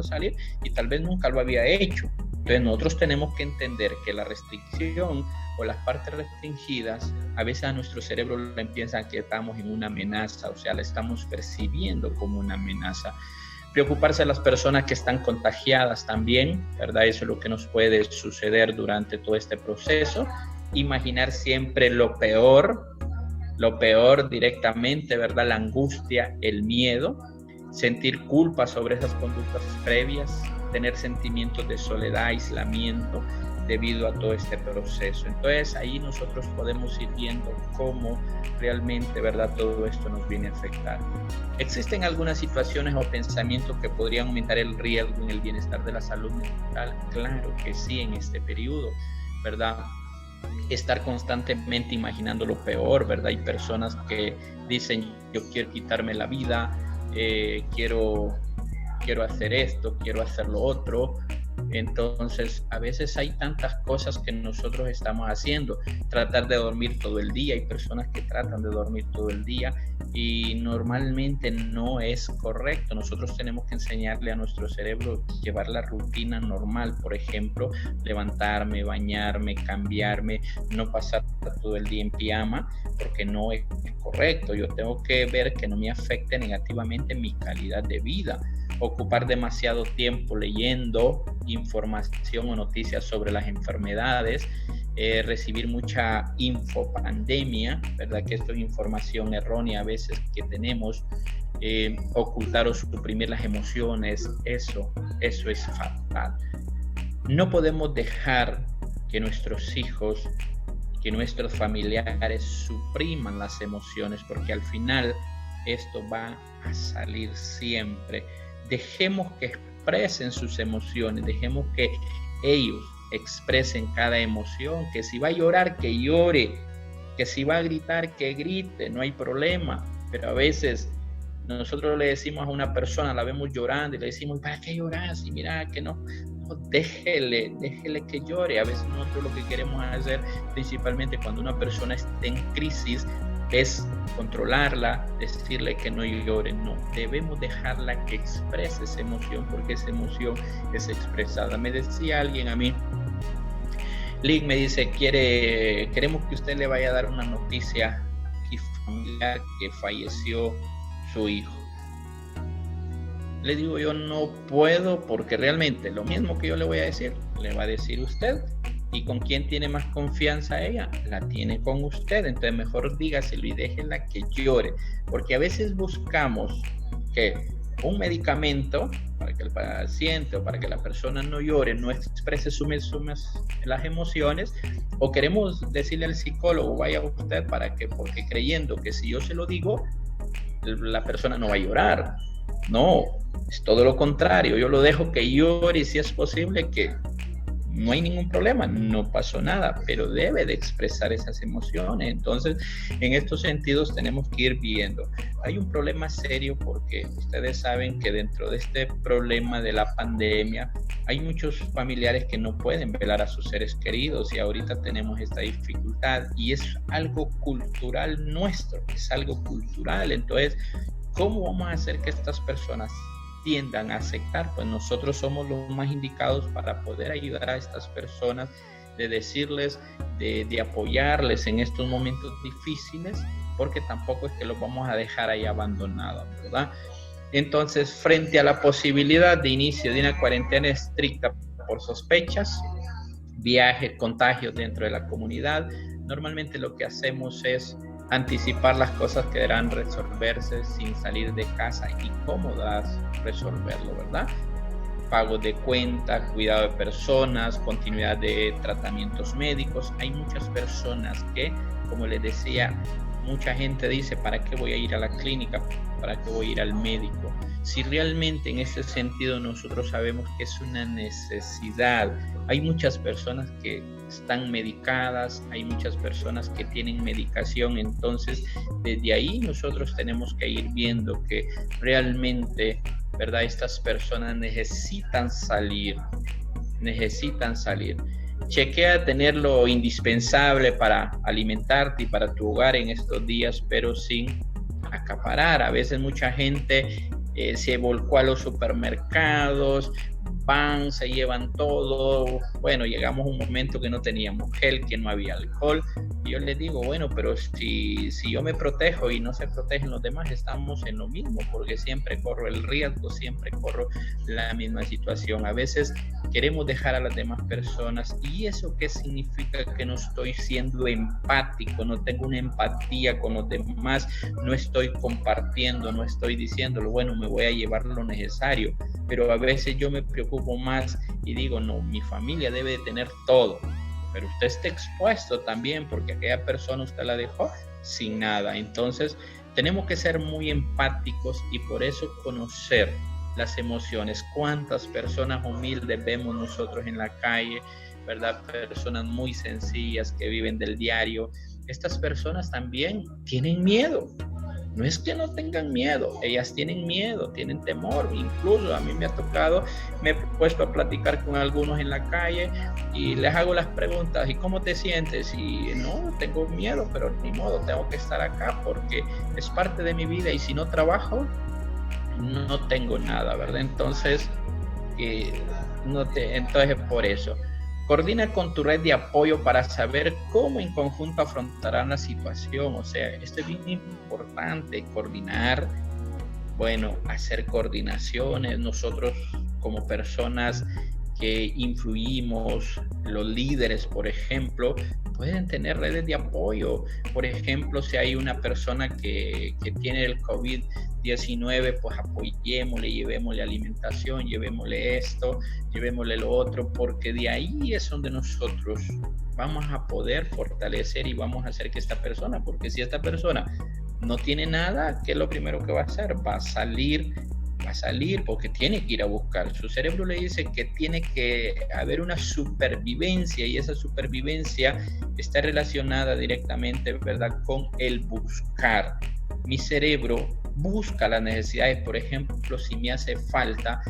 salir, y tal vez nunca lo había hecho. Entonces nosotros tenemos que entender que la restricción o las partes restringidas, a veces a nuestro cerebro le piensa que estamos en una amenaza, o sea, la estamos percibiendo como una amenaza. Preocuparse de las personas que están contagiadas también, ¿verdad? Eso es lo que nos puede suceder durante todo este proceso. Imaginar siempre lo peor directamente, ¿verdad? La angustia, el miedo, sentir culpa sobre esas conductas previas, tener sentimientos de soledad, aislamiento, debido a todo este proceso. Entonces ahí nosotros podemos ir viendo cómo realmente, ¿verdad?, todo esto nos viene a afectar. ¿Existen algunas situaciones o pensamientos que podrían aumentar el riesgo en el bienestar de la salud mental? Claro que sí, en este periodo, ¿verdad? Estar constantemente imaginando lo peor, ¿verdad? Hay personas que dicen, yo quiero quitarme la vida, quiero hacer esto, quiero hacer lo otro. Entonces, a veces hay tantas cosas que nosotros estamos haciendo. Tratar de dormir todo el día. Hay personas que tratan de dormir todo el día y normalmente no es correcto. Nosotros tenemos que enseñarle a nuestro cerebro llevar la rutina normal. Por ejemplo, levantarme, bañarme, cambiarme, no pasar todo el día en pijama, porque no es correcto. Yo tengo que ver que no me afecte negativamente mi calidad de vida. Ocupar demasiado tiempo leyendo información o noticias sobre las enfermedades, recibir mucha infopandemia, ¿verdad? Que esto es información errónea a veces que tenemos, ocultar o suprimir las emociones, eso es fatal. No podemos dejar que nuestros hijos, que nuestros familiares supriman las emociones, porque al final esto va a salir siempre. Dejemos que expresen sus emociones, dejemos que ellos expresen cada emoción, que si va a llorar, que llore, que si va a gritar, que grite, no hay problema. Pero a veces nosotros le decimos a una persona, la vemos llorando y le decimos, ¿para qué lloras? Y mira que no, déjele que llore. A veces nosotros lo que queremos hacer, principalmente cuando una persona está en crisis, es controlarla, decirle que no llore. No, debemos dejarla que exprese esa emoción, porque esa emoción es expresada. Me decía alguien a mí, Lic, me dice, queremos que usted le vaya a dar una noticia familiar, que falleció su hijo. Le digo, yo no puedo, porque realmente lo mismo que yo le voy a decir, le va a decir usted. ¿Y con quién tiene más confianza ella? La tiene con usted. Entonces mejor dígaselo y déjela que llore. Porque a veces buscamos que un medicamento para que el paciente o para que la persona no llore, no exprese las emociones, o queremos decirle al psicólogo, vaya usted porque creyendo que si yo se lo digo, la persona no va a llorar. No, es todo lo contrario. Yo lo dejo que llore y si es posible que no hay ningún problema, no pasó nada, pero debe de expresar esas emociones. Entonces, en estos sentidos tenemos que ir viendo. Hay un problema serio porque ustedes saben que dentro de este problema de la pandemia hay muchos familiares que no pueden velar a sus seres queridos y ahorita tenemos esta dificultad y es algo cultural nuestro, es algo cultural. Entonces, ¿cómo vamos a hacer que estas personas tiendan a aceptar? Pues nosotros somos los más indicados para poder ayudar a estas personas, de decirles, de apoyarles en estos momentos difíciles, porque tampoco es que los vamos a dejar ahí abandonados, ¿verdad? Entonces, frente a la posibilidad de inicio de una cuarentena estricta por sospechas, viajes, contagios dentro de la comunidad, normalmente lo que hacemos es anticipar las cosas que deberán resolverse sin salir de casa y cómo resolverlo, ¿verdad? Pago de cuenta, cuidado de personas, continuidad de tratamientos médicos. Hay muchas personas que, como les decía, mucha gente dice, ¿para qué voy a ir a la clínica? ¿Para qué voy a ir al médico? Si realmente en ese sentido nosotros sabemos que es una necesidad. Hay muchas personas que están medicadas, hay muchas personas que tienen medicación, entonces desde ahí nosotros tenemos que ir viendo que realmente, ¿verdad? Estas personas necesitan salir. Chequea tener lo indispensable para alimentarte y para tu hogar en estos días, pero sin acaparar. A veces mucha gente se volcó a los supermercados, van, se llevan todo. Bueno, llegamos a un momento que no teníamos gel, que no había alcohol. Y yo les digo, bueno, pero si yo me protejo y no se protegen los demás, estamos en lo mismo, porque siempre corro el riesgo, siempre corro la misma situación. A veces queremos dejar a las demás personas, y eso qué significa, que no estoy siendo empático, no tengo una empatía con los demás, no estoy compartiendo, no estoy diciéndolo, bueno, me voy a llevar lo necesario, pero a veces yo me preocupo más y digo, no, mi familia debe de tener todo, pero usted está expuesto también porque aquella persona usted la dejó sin nada. Entonces tenemos que ser muy empáticos y por eso conocer las emociones. Cuántas personas humildes vemos nosotros en la calle, ¿verdad? Personas muy sencillas que viven del diario. Estas personas también tienen miedo. No es que no tengan miedo, ellas tienen miedo, tienen temor. Incluso a mí me ha tocado, me he puesto a platicar con algunos en la calle y les hago las preguntas, ¿y cómo te sientes? Y no, tengo miedo, pero ni modo, tengo que estar acá porque es parte de mi vida y si no trabajo, no tengo nada, ¿verdad? Entonces, entonces por eso. Coordina con tu red de apoyo para saber cómo en conjunto afrontarán la situación. O sea, esto es bien importante, coordinar, bueno, hacer coordinaciones. Nosotros como personas que influimos, los líderes, por ejemplo, pueden tener redes de apoyo. Por ejemplo, si hay una persona que tiene el COVID-19, pues apoyémosle, llevémosle alimentación, llevémosle esto, llevémosle lo otro, porque de ahí es donde nosotros vamos a poder fortalecer y vamos a hacer que esta persona, porque si esta persona no tiene nada, ¿qué es lo primero que va a hacer? Va a salir porque tiene que ir a buscar. Su cerebro le dice que tiene que haber una supervivencia y esa supervivencia está relacionada directamente, ¿verdad?, con el buscar. Mi cerebro busca las necesidades. Por ejemplo, si me hace falta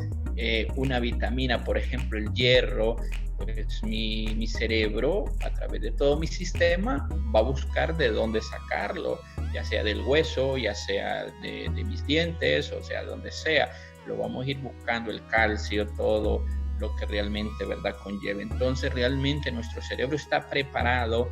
una vitamina, por ejemplo el hierro, pues mi cerebro a través de todo mi sistema va a buscar de dónde sacarlo, ya sea del hueso, ya sea de mis dientes, o sea, donde sea, lo vamos a ir buscando, el calcio, todo lo que realmente, ¿verdad?, conlleva. Entonces realmente nuestro cerebro está preparado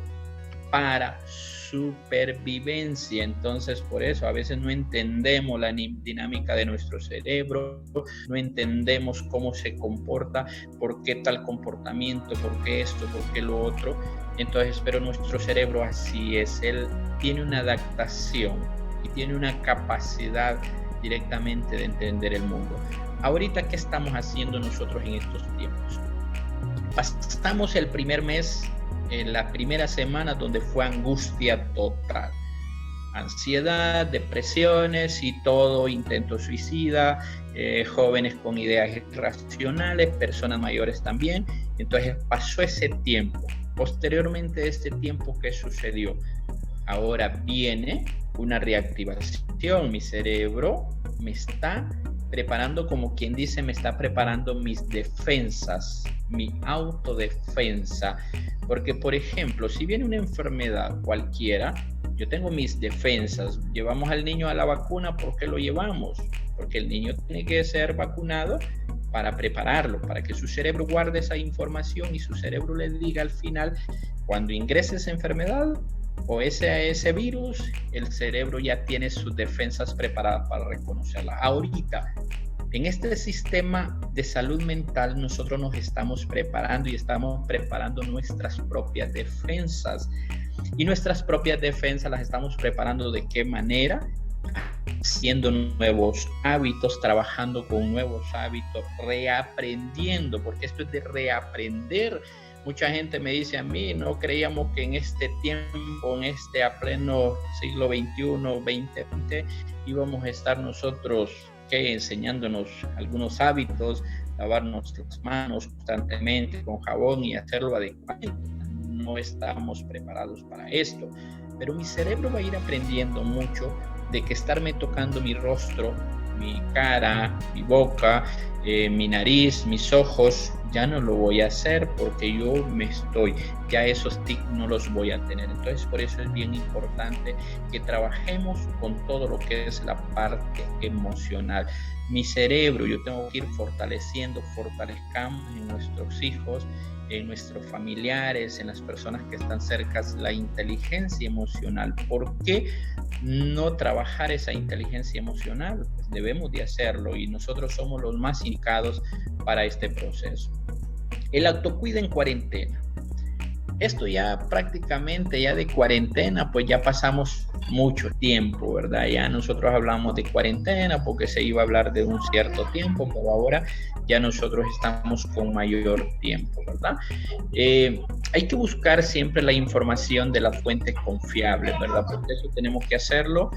para supervivencia. Entonces por eso a veces no entendemos la dinámica de nuestro cerebro, no entendemos cómo se comporta, por qué tal comportamiento, por qué esto, por qué lo otro. Entonces, pero nuestro cerebro así es, él tiene una adaptación y tiene una capacidad directamente de entender el mundo. Ahorita, ¿qué estamos haciendo nosotros en estos tiempos? Pasamos el primer mes, en la primera semana, donde fue angustia total. ansiedad, depresiones y todo, intento suicida, jóvenes con ideas irracionales, personas mayores también. Entonces pasó ese tiempo. Posteriormente de este tiempo, ¿qué sucedió? Ahora viene una reactivación. Mi cerebro me está preparando, como quien dice, me está preparando mis defensas, mi autodefensa. Porque, por ejemplo, si viene una enfermedad cualquiera, yo tengo mis defensas. Llevamos al niño a la vacuna, ¿por qué lo llevamos? Porque el niño tiene que ser vacunado para prepararlo, para que su cerebro guarde esa información y su cerebro le diga al final, cuando ingrese esa enfermedad o ese virus, el cerebro ya tiene sus defensas preparadas para reconocerla. Ahorita, en este sistema de salud mental, nosotros nos estamos preparando y estamos preparando nuestras propias defensas. Y nuestras propias defensas las estamos preparando ¿de qué manera? Haciendo nuevos hábitos, trabajando con nuevos hábitos, reaprendiendo, porque esto es de reaprender. Mucha gente me dice a mí, no creíamos que en este tiempo, en este a pleno siglo XXI, 2020, íbamos a estar nosotros enseñándonos algunos hábitos, lavarnos las manos constantemente con jabón y hacerlo adecuadamente. No estamos preparados para esto, pero mi cerebro va a ir aprendiendo mucho de que estarme tocando mi rostro, mi cara, mi boca, mi nariz, mis ojos, ya no lo voy a hacer porque ya esos tics no los voy a tener. Entonces, por eso es bien importante que trabajemos con todo lo que es la parte emocional. Mi cerebro, yo tengo que ir fortalezcamos en nuestros hijos, en nuestros familiares, en las personas que están cerca, la inteligencia emocional. ¿Por qué no trabajar esa inteligencia emocional? Pues debemos de hacerlo y nosotros somos los más indicados para este proceso. El autocuida en cuarentena. Esto ya prácticamente ya de cuarentena, pues ya pasamos mucho tiempo, ¿verdad? Ya nosotros hablamos de cuarentena porque se iba a hablar de un cierto tiempo, pero ahora ya nosotros estamos con mayor tiempo, ¿verdad? Hay que buscar siempre la información de las fuentes confiables, ¿verdad? Porque eso tenemos que hacerlo.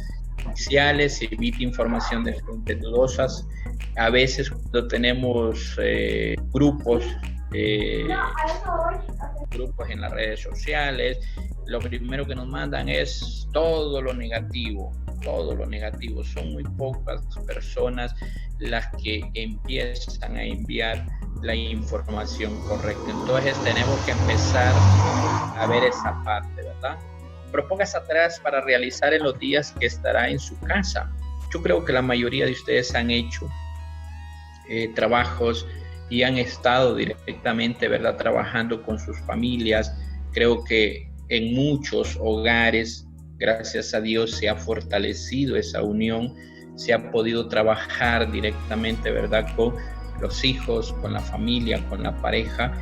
Oficiales, evite información de fuentes dudosas. A veces cuando tenemos grupos en las redes sociales, lo primero que nos mandan es todo lo negativo. Son muy pocas personas las que empiezan a enviar la información correcta. Entonces tenemos que empezar a ver esa parte, ¿verdad? Propóngase atrás para realizar en los días que estará en su casa. Yo creo que la mayoría de ustedes han hecho trabajos y han estado directamente, ¿verdad?, trabajando con sus familias. Creo que en muchos hogares, gracias a Dios, se ha fortalecido esa unión, se ha podido trabajar directamente, ¿verdad?, con los hijos, con la familia, con la pareja,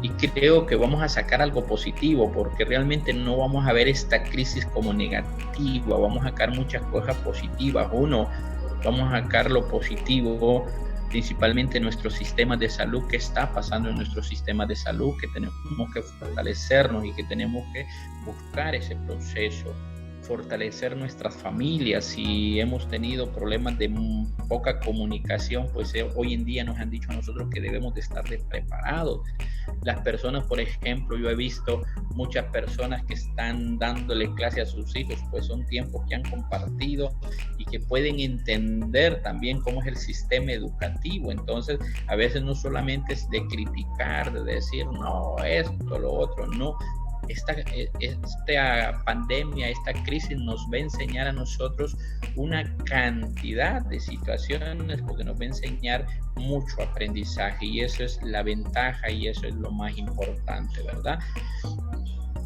y creo que vamos a sacar algo positivo, porque realmente no vamos a ver esta crisis como negativa, vamos a sacar muchas cosas positivas. Vamos a sacar lo positivo, principalmente nuestros sistemas de salud, qué está pasando en nuestros sistemas de salud, que tenemos que fortalecernos y que tenemos que buscar ese proceso, fortalecer nuestras familias. Si hemos tenido problemas de poca comunicación, pues hoy en día nos han dicho a nosotros que debemos de estar preparados. Las personas, por ejemplo, yo he visto muchas personas que están dándole clase a sus hijos, pues son tiempos que han compartido y que pueden entender también cómo es el sistema educativo. Entonces, a veces no solamente es de criticar, de decir, no, esto, lo otro, no. Esta pandemia, esta crisis nos va a enseñar a nosotros una cantidad de situaciones, porque nos va a enseñar mucho aprendizaje, y eso es la ventaja y eso es lo más importante, ¿verdad?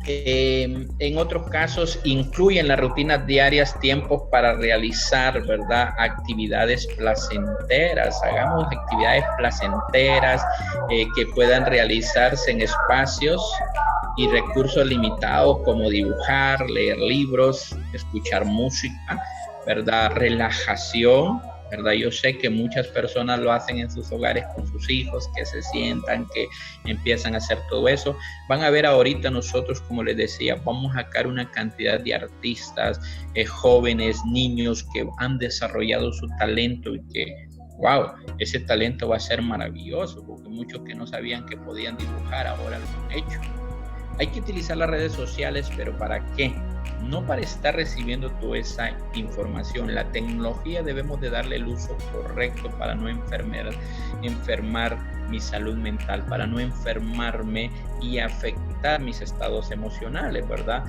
En otros casos, incluyen las rutinas diarias tiempos para realizar, ¿verdad?, actividades placenteras. Hagamos actividades placenteras que puedan realizarse en espacios y recursos limitados, como dibujar, leer libros, escuchar música, ¿verdad?, relajación, ¿verdad? Yo sé que muchas personas lo hacen en sus hogares con sus hijos, que se sientan, que empiezan a hacer todo eso. Van a ver ahorita nosotros, como les decía, vamos a sacar una cantidad de artistas, jóvenes, niños que han desarrollado su talento y que, wow, ese talento va a ser maravilloso, porque muchos que no sabían que podían dibujar ahora lo han hecho. Hay que utilizar las redes sociales, pero ¿para qué? No para estar recibiendo toda esa información. La tecnología debemos de darle el uso correcto para no enfermar mi salud mental, para no enfermarme y afectar mis estados emocionales, ¿verdad?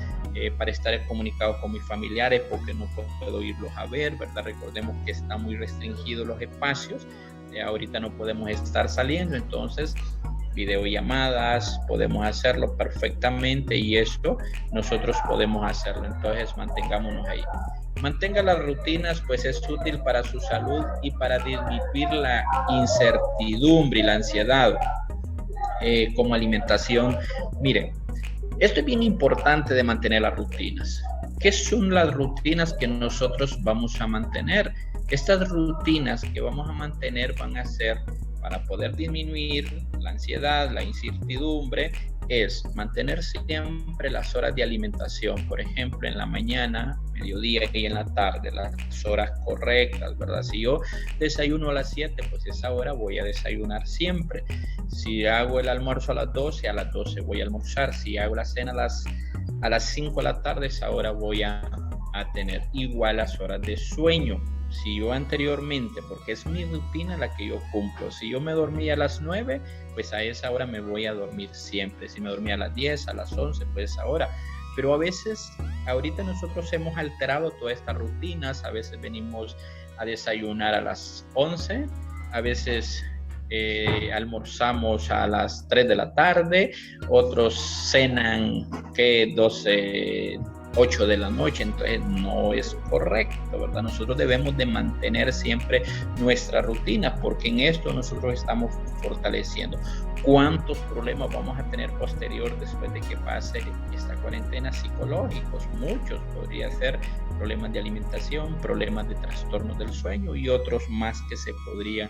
Para estar comunicado con mis familiares porque no puedo irlos a ver, ¿verdad? Recordemos que están muy restringidos los espacios. Ahorita no podemos estar saliendo, entonces videollamadas, podemos hacerlo perfectamente y esto nosotros podemos hacerlo. Entonces mantengámonos ahí. Mantenga las rutinas, pues es útil para su salud y para disminuir la incertidumbre y la ansiedad. Como alimentación, miren, esto es bien importante de mantener las rutinas. ¿Qué son las rutinas que nosotros vamos a mantener? Estas rutinas que vamos a mantener van a ser para poder disminuir la ansiedad, la incertidumbre, es mantener siempre las horas de alimentación, por ejemplo, en la mañana, mediodía y en la tarde, las horas correctas, ¿verdad? Si yo desayuno a las 7, pues esa hora voy a desayunar siempre. Si hago el almuerzo a las 12 voy a almorzar. Si hago la cena a las 5 de la tarde, esa hora voy a tener igual las horas de sueño. Si yo anteriormente, porque es mi rutina la que yo cumplo, si yo me dormía a las 9, pues a esa hora me voy a dormir siempre. Si me dormía a las 10, a las 11, pues ahora. Pero a veces, ahorita nosotros hemos alterado todas estas rutinas, a veces venimos a desayunar a las 11, a veces almorzamos a las 3 de la tarde, otros cenan 8 de la noche, entonces no es correcto, ¿verdad? Nosotros debemos de mantener siempre nuestra rutina, porque en esto nosotros estamos fortaleciendo. ¿Cuántos problemas vamos a tener posterior después de que pase esta cuarentena psicológicos? Muchos, podría ser problemas de alimentación, problemas de trastornos del sueño y otros más que se podrían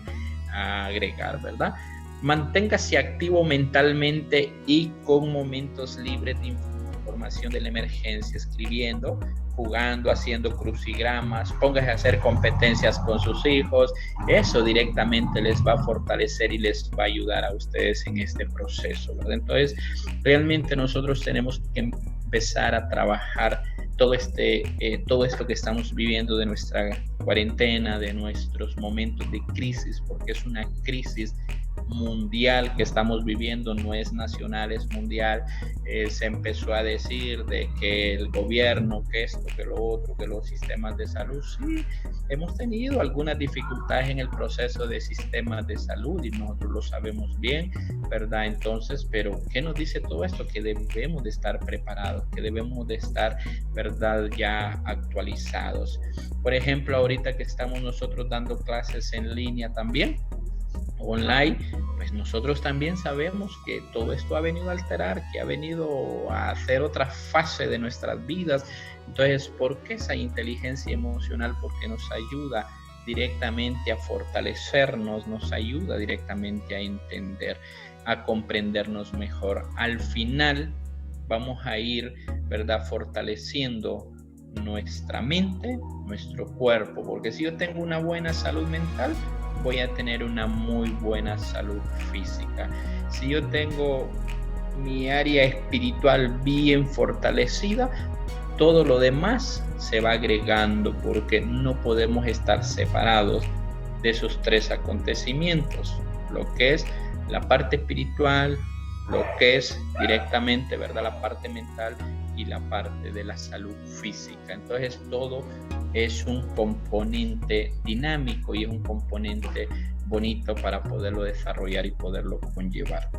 agregar, ¿verdad? Manténgase activo mentalmente y con momentos libres de información de la emergencia, escribiendo, jugando, haciendo crucigramas, póngase a hacer competencias con sus hijos. Eso directamente les va a fortalecer y les va a ayudar a ustedes en este proceso, ¿verdad? Entonces, realmente nosotros tenemos que empezar a trabajar todo esto que estamos viviendo de nuestra cuarentena, de nuestros momentos de crisis, porque es una crisis mundial que estamos viviendo, no es nacional, es mundial. Se empezó a decir de que el gobierno, que esto, que lo otro, que los sistemas de salud, sí, hemos tenido algunas dificultades en el proceso de sistemas de salud y nosotros lo sabemos bien, ¿verdad? Entonces, pero ¿qué nos dice todo esto? Que debemos de estar preparados, que debemos de estar, ¿verdad?, ya actualizados. Por ejemplo, ahorita que estamos nosotros dando clases en línea también, online, pues nosotros también sabemos que todo esto ha venido a alterar, que ha venido a hacer otra fase de nuestras vidas. Entonces, ¿por qué esa inteligencia emocional? Porque nos ayuda directamente a fortalecernos, nos ayuda directamente a entender, a comprendernos mejor. Al final vamos a ir, ¿verdad?, fortaleciendo nuestra mente, nuestro cuerpo, porque si yo tengo una buena salud mental, voy a tener una muy buena salud física. Si yo tengo mi área espiritual bien fortalecida, todo lo demás se va agregando, porque no podemos estar separados de esos tres acontecimientos, lo que es la parte espiritual, lo que es directamente, ¿verdad?, la parte mental y la parte de la salud física. Entonces todo es un componente dinámico y es un componente bonito para poderlo desarrollar y poderlo conllevar.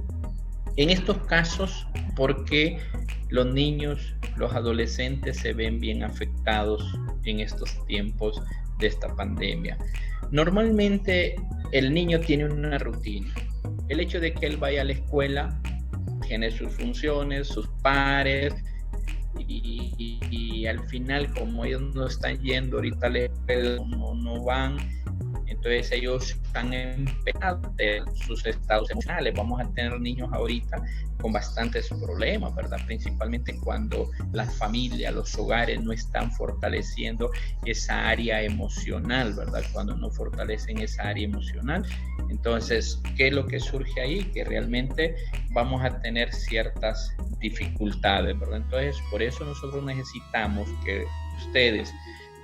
En estos casos, ¿por qué los niños, los adolescentes se ven bien afectados en estos tiempos de esta pandemia? Normalmente el niño tiene una rutina. El hecho de que él vaya a la escuela tiene sus funciones, sus pares, y al final, como ellos no están yendo ahorita a la escuela, no van, Entonces ellos están empeñados de sus estados emocionales. Vamos a tener niños ahorita con bastantes problemas, ¿verdad? Principalmente cuando las familias, los hogares no están fortaleciendo esa área emocional, ¿verdad? Cuando no fortalecen esa área emocional. Entonces, ¿qué es lo que surge ahí? Que realmente vamos a tener ciertas dificultades, ¿verdad? Entonces, por eso nosotros necesitamos que ustedes,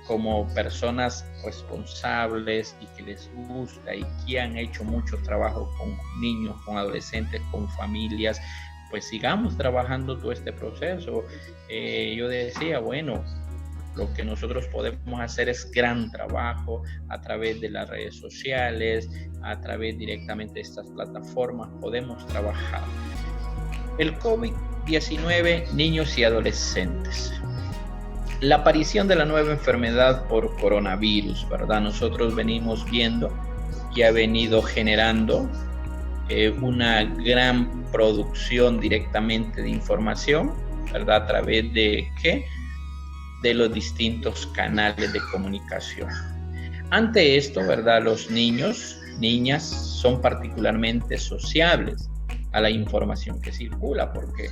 como personas responsables y que les gusta y que han hecho mucho trabajo con niños, con adolescentes, con familias, pues sigamos trabajando todo este proceso. Yo decía, bueno, lo que nosotros podemos hacer es gran trabajo a través de las redes sociales, a través directamente de estas plataformas, podemos trabajar. El COVID-19, niños y adolescentes. La aparición de la nueva enfermedad por coronavirus, ¿verdad? Nosotros venimos viendo que ha venido generando una gran producción directamente de información, ¿verdad? A través de ¿qué? De los distintos canales de comunicación. Ante esto, ¿verdad? Los niños, niñas son particularmente sociables a la información que circula, porque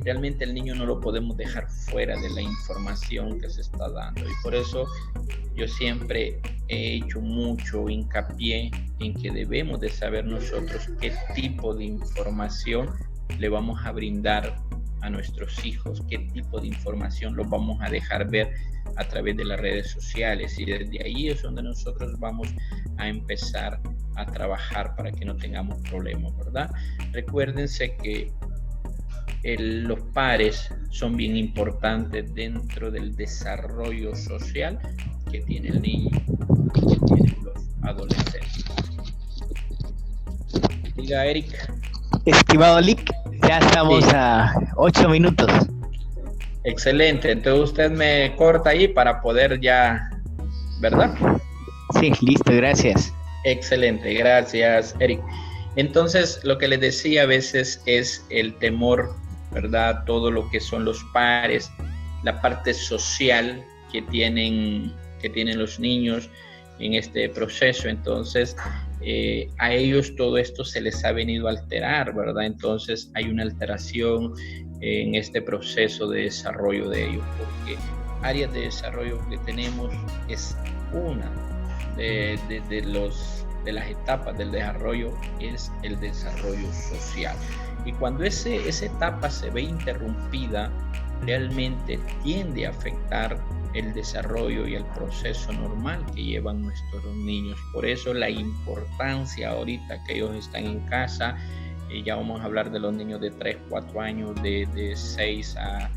realmente el niño no lo podemos dejar fuera de la información que se está dando, y por eso yo siempre he hecho mucho hincapié en que debemos de saber nosotros qué tipo de información le vamos a brindar a nuestros hijos, qué tipo de información los vamos a dejar ver a través de las redes sociales, y desde ahí es donde nosotros vamos a empezar a trabajar para que no tengamos problemas, ¿verdad? Recuérdense que los pares son bien importantes dentro del desarrollo social que tiene el niño y que tienen los adolescentes. Diga, Eric. Estimado Lick, ya estamos a 8 minutos. Excelente, entonces usted me corta ahí para poder ya, ¿verdad? Sí, listo, gracias. Excelente, gracias, Eric. Entonces, lo que les decía a veces es el temor, ¿verdad? Todo lo que son los pares, la parte social que tienen los niños en este proceso. Entonces, a ellos todo esto se les ha venido a alterar, ¿verdad? Entonces, hay una alteración en este proceso de desarrollo de ellos, porque áreas de desarrollo que tenemos es una de las etapas del desarrollo, es el desarrollo social, y cuando esa etapa se ve interrumpida, realmente tiende a afectar el desarrollo y el proceso normal que llevan nuestros niños. Por eso la importancia ahorita que ellos están en casa, ya vamos a hablar de los niños de 3, 4 años, de 6 a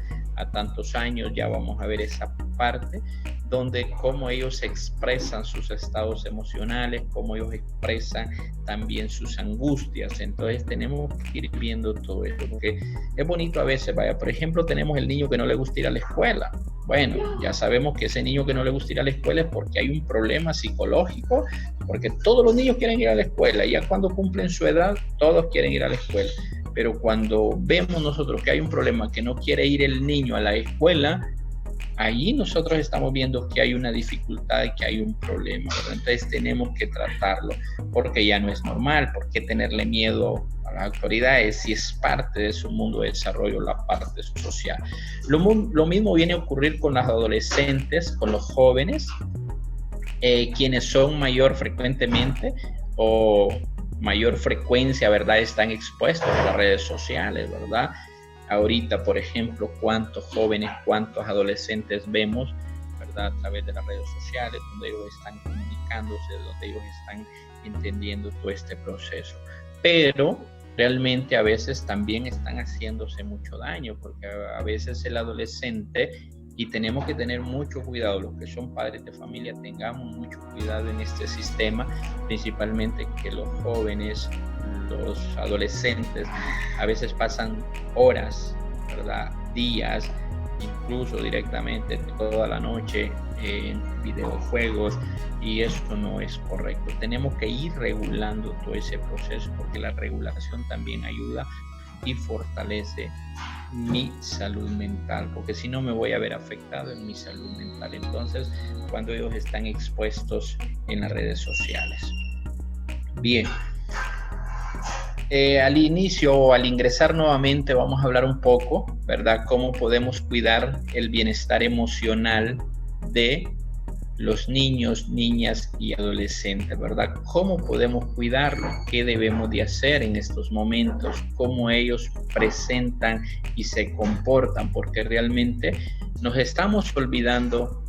tantos años, ya vamos a ver esa parte donde cómo ellos expresan sus estados emocionales, cómo ellos expresan también sus angustias. Entonces tenemos que ir viendo todo esto, porque es bonito a veces, vaya, por ejemplo, tenemos el niño que no le gusta ir a la escuela. Bueno, ya sabemos que ese niño que no le gusta ir a la escuela es porque hay un problema psicológico, porque todos los niños quieren ir a la escuela, y ya cuando cumplen su edad, todos quieren ir a la escuela. Pero cuando vemos nosotros que hay un problema, que no quiere ir el niño a la escuela, allí nosotros estamos viendo que hay una dificultad y que hay un problema, ¿verdad? Entonces tenemos que tratarlo, porque ya no es normal. ¿Por qué tenerle miedo a las autoridades si es parte de su mundo de desarrollo, la parte social? Lo mismo viene a ocurrir con los adolescentes, con los jóvenes, quienes son mayor frecuentemente o mayor frecuencia, ¿verdad? Están expuestos a las redes sociales, ¿verdad? Ahorita, por ejemplo, cuántos jóvenes, cuántos adolescentes vemos, ¿verdad? A través de las redes sociales, donde ellos están comunicándose, donde ellos están entendiendo todo este proceso. Pero realmente a veces también están haciéndose mucho daño, porque a veces el adolescente, y tenemos que tener mucho cuidado, los que son padres de familia, tengamos mucho cuidado en este sistema, principalmente que los jóvenes, los adolescentes, a veces pasan horas, ¿verdad? Días, incluso directamente toda la noche en videojuegos, y eso no es correcto. Tenemos que ir regulando todo ese proceso, porque la regulación también ayuda y fortalece mi salud mental, porque si no me voy a ver afectado en mi salud mental. Entonces, cuando ellos están expuestos en las redes sociales. Bien. Al inicio o al ingresar nuevamente vamos a hablar un poco, ¿verdad? Cómo podemos cuidar el bienestar emocional de los niños, niñas y adolescentes, ¿verdad? ¿Cómo podemos cuidarlo? ¿Qué debemos de hacer en estos momentos? ¿Cómo ellos presentan y se comportan? Porque realmente nos estamos olvidando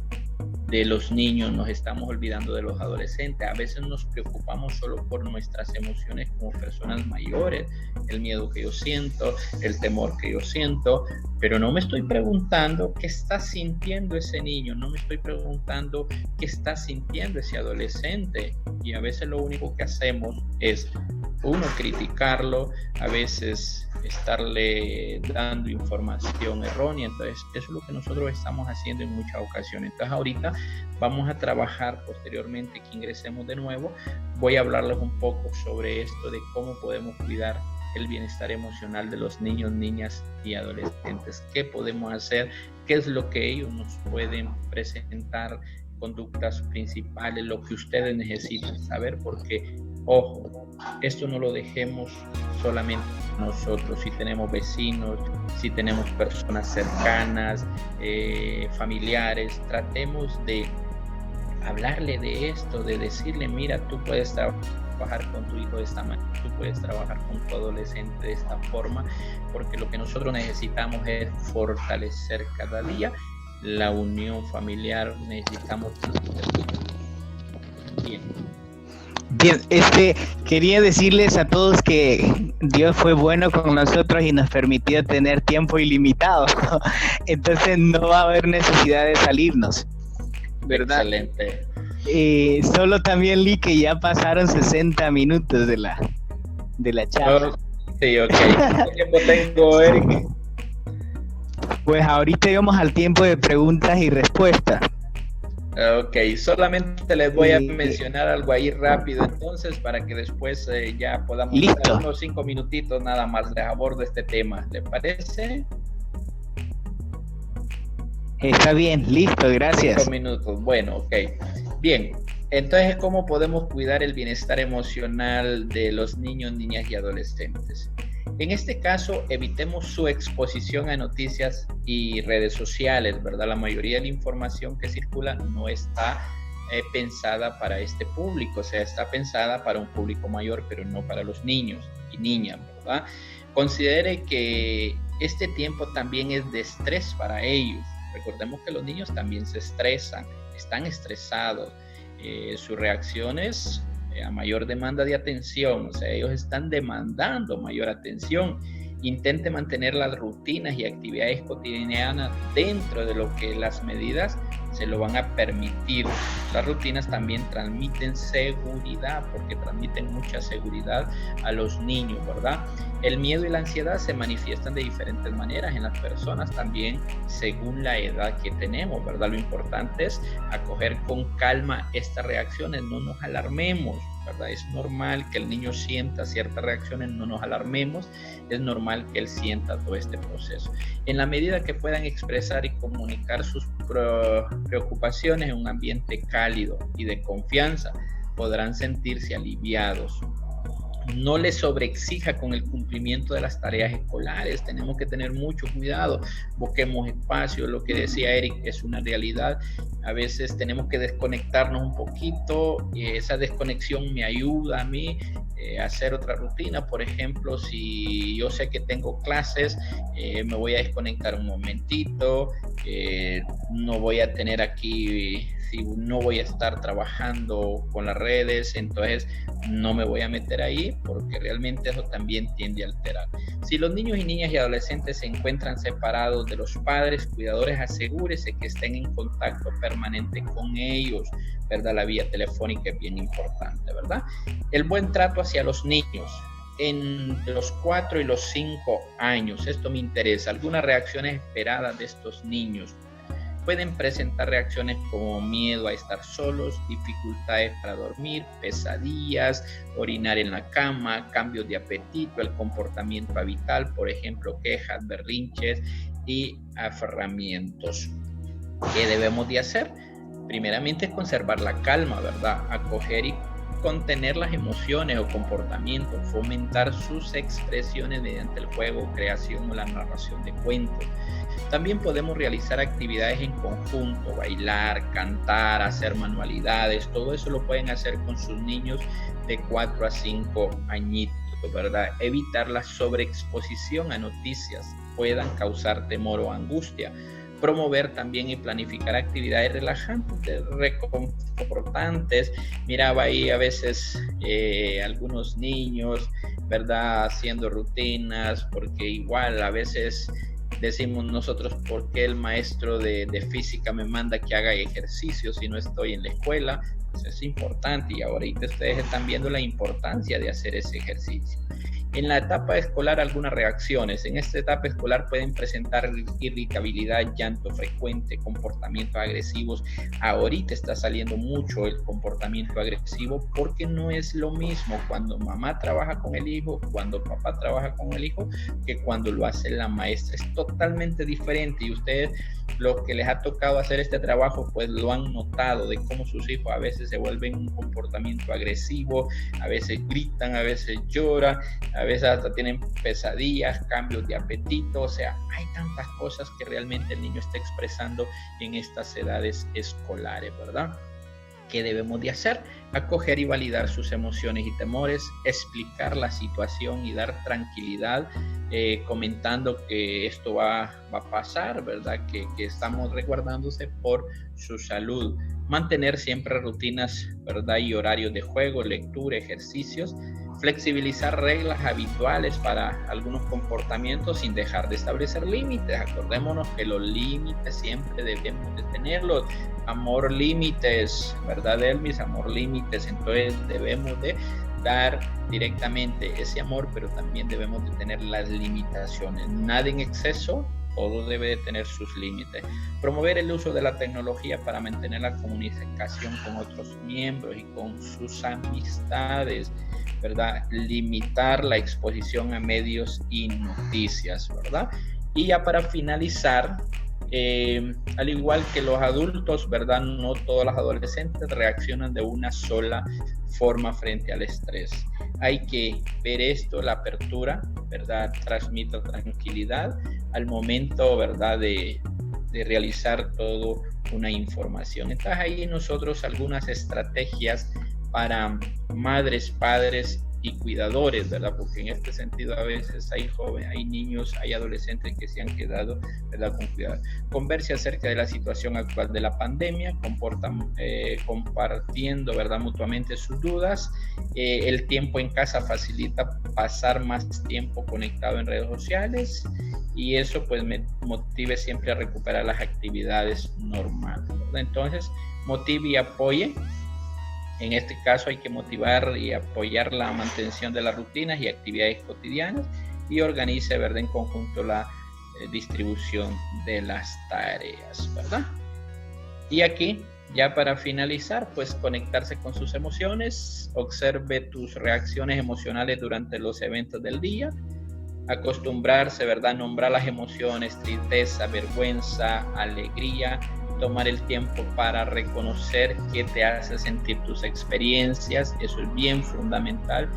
de los niños, nos estamos olvidando de los adolescentes. A veces nos preocupamos solo por nuestras emociones como personas mayores, el miedo que yo siento, el temor que yo siento, pero no me estoy preguntando qué está sintiendo ese niño, no me estoy preguntando qué está sintiendo ese adolescente. Y a veces lo único que hacemos es, uno, criticarlo, a veces estarle dando información errónea. Entonces eso es lo que nosotros estamos haciendo en muchas ocasiones. Entonces ahorita vamos a trabajar posteriormente que ingresemos de nuevo, voy a hablarles un poco sobre esto de cómo podemos cuidar el bienestar emocional de los niños, niñas y adolescentes. ¿Qué podemos hacer? ¿Qué es lo que ellos nos pueden presentar? Conductas principales, lo que ustedes necesitan saber, porque ojo, esto no lo dejemos solamente nosotros. Si tenemos vecinos, si tenemos personas cercanas, familiares, tratemos de hablarle de esto, de decirle, mira, tú puedes trabajar con tu hijo de esta manera, tú puedes trabajar con tu adolescente de esta forma, porque lo que nosotros necesitamos es fortalecer cada día la unión familiar. Necesitamos bien. Bien, quería decirles a todos que Dios fue bueno con nosotros y nos permitió tener tiempo ilimitado. Entonces no va a haber necesidad de salirnos, ¿verdad? Excelente. Solo también Lee, que ya pasaron 60 minutos de la charla. Sí, ok. ¿Cuánto tiempo tengo, Eric? Pues ahorita íbamos al tiempo de preguntas y respuestas. Ok, solamente les voy a mencionar algo ahí rápido entonces para que después ya podamos dar unos 5 minutitos nada más de abordo este tema. ¿Le parece? Está bien, listo, gracias. 5 minutos, bueno, ok. Bien, entonces, ¿cómo podemos cuidar el bienestar emocional de los niños, niñas y adolescentes? En este caso, evitemos su exposición a noticias y redes sociales, ¿verdad? La mayoría de la información que circula no está pensada para este público, o sea, está pensada para un público mayor, pero no para los niños y niñas, ¿verdad? Considere que este tiempo también es de estrés para ellos. Recordemos que los niños también se estresan, están estresados, sus reacciones a mayor demanda de atención, o sea, ellos están demandando mayor atención. Intente mantener las rutinas y actividades cotidianas dentro de lo que las medidas se lo van a permitir. Las rutinas también transmiten seguridad, porque transmiten mucha seguridad a los niños, ¿verdad? El miedo y la ansiedad se manifiestan de diferentes maneras en las personas, también según la edad que tenemos, ¿verdad? Lo importante es acoger con calma estas reacciones, no nos alarmemos, ¿verdad? Es normal que el niño sienta ciertas reacciones, no nos alarmemos, es normal que él sienta todo este proceso. En la medida que puedan expresar y comunicar sus preocupaciones en un ambiente cálido y de confianza, podrán sentirse aliviados. No le sobreexija con el cumplimiento de las tareas escolares. Tenemos que tener mucho cuidado. Busquemos espacio. Lo que decía Eric es una realidad. A veces tenemos que desconectarnos un poquito. Esa desconexión me ayuda a mí a hacer otra rutina. Por ejemplo, si yo sé que tengo clases, me voy a desconectar un momentito. No voy a tener aquí... Si no voy a estar trabajando con las redes, entonces no me voy a meter ahí, porque realmente eso también tiende a alterar. Si los niños y niñas y adolescentes se encuentran separados de los padres cuidadores, asegúrese que estén en contacto permanente con ellos, ¿verdad? La vía telefónica es bien importante, ¿verdad? El buen trato hacia los niños en los 4 y los 5 años. Esto me interesa. Algunas reacciones esperadas de estos niños. Pueden presentar reacciones como miedo a estar solos, dificultades para dormir, pesadillas, orinar en la cama, cambios de apetito, el comportamiento habitual, por ejemplo, quejas, berrinches y aferramientos. ¿Qué debemos de hacer? Primeramente, conservar la calma, ¿verdad? Acoger y contener las emociones o comportamientos, fomentar sus expresiones mediante el juego, creación o la narración de cuentos. También podemos realizar actividades en conjunto, bailar, cantar, hacer manualidades, todo eso lo pueden hacer con sus niños de 4 a 5 añitos, ¿verdad? Evitar la sobreexposición a noticias puedan causar temor o angustia. Promover también y planificar actividades relajantes, reconfortantes. Miraba ahí a veces algunos niños, ¿verdad?, haciendo rutinas, porque igual a veces decimos nosotros, ¿por qué el maestro de física me manda que haga ejercicio si no estoy en la escuela? Pues es importante, y ahorita ustedes están viendo la importancia de hacer ese ejercicio. En la etapa escolar, algunas reacciones. En esta etapa escolar pueden presentar irritabilidad, llanto frecuente, comportamientos agresivos. Ahorita está saliendo mucho el comportamiento agresivo porque no es lo mismo cuando mamá trabaja con el hijo, cuando papá trabaja con el hijo, que cuando lo hace la maestra. Es totalmente diferente, y ustedes, los que les ha tocado hacer este trabajo, pues lo han notado, de cómo sus hijos a veces se vuelven un comportamiento agresivo, a veces gritan, a veces lloran, a veces hasta tienen pesadillas, cambios de apetito. O sea, hay tantas cosas que realmente el niño está expresando en estas edades escolares, ¿verdad? ¿Qué debemos de hacer? Acoger y validar sus emociones y temores, explicar la situación y dar tranquilidad, comentando que esto va a pasar, ¿verdad? Que estamos resguardándose por su salud. Mantener siempre rutinas, ¿verdad?, y horarios de juego, lectura, ejercicios. Flexibilizar reglas habituales para algunos comportamientos sin dejar de establecer límites. Acordémonos que los límites siempre debemos de tenerlos. Amor límites, ¿verdad, Elvis? Amor límites. Entonces debemos de dar directamente ese amor, pero también debemos de tener las limitaciones. Nada en exceso, todo debe de tener sus límites. Promover el uso de la tecnología para mantener la comunicación con otros miembros y con sus amistades, ¿verdad? Limitar la exposición a medios y noticias, ¿verdad? Y ya para finalizar, al igual que los adultos, ¿verdad?, no todos los adolescentes reaccionan de una sola forma frente al estrés. Hay que ver esto, la apertura, ¿verdad?, transmite tranquilidad al momento, ¿verdad?, de realizar toda una información. Entonces ahí nosotros algunas estrategias para madres, padres y cuidadores, ¿verdad? Porque en este sentido a veces hay jóvenes, hay niños, hay adolescentes que se han quedado, ¿verdad?, con cuidado. Converse acerca de la situación actual de la pandemia, compartiendo, ¿verdad?, mutuamente sus dudas. El tiempo en casa facilita pasar más tiempo conectado en redes sociales, y eso pues me motive siempre a recuperar las actividades normales, ¿verdad? Entonces, motive y apoye. En este caso hay que motivar y apoyar la mantención de las rutinas y actividades cotidianas, y organice, ¿verdad?, en conjunto la distribución de las tareas, ¿verdad? Y aquí, ya para finalizar, pues conectarse con sus emociones, observe tus reacciones emocionales durante los eventos del día, acostumbrarse, ¿verdad?, nombrar las emociones, tristeza, vergüenza, alegría, tomar el tiempo para reconocer qué te hace sentir tus experiencias. Eso es bien fundamental.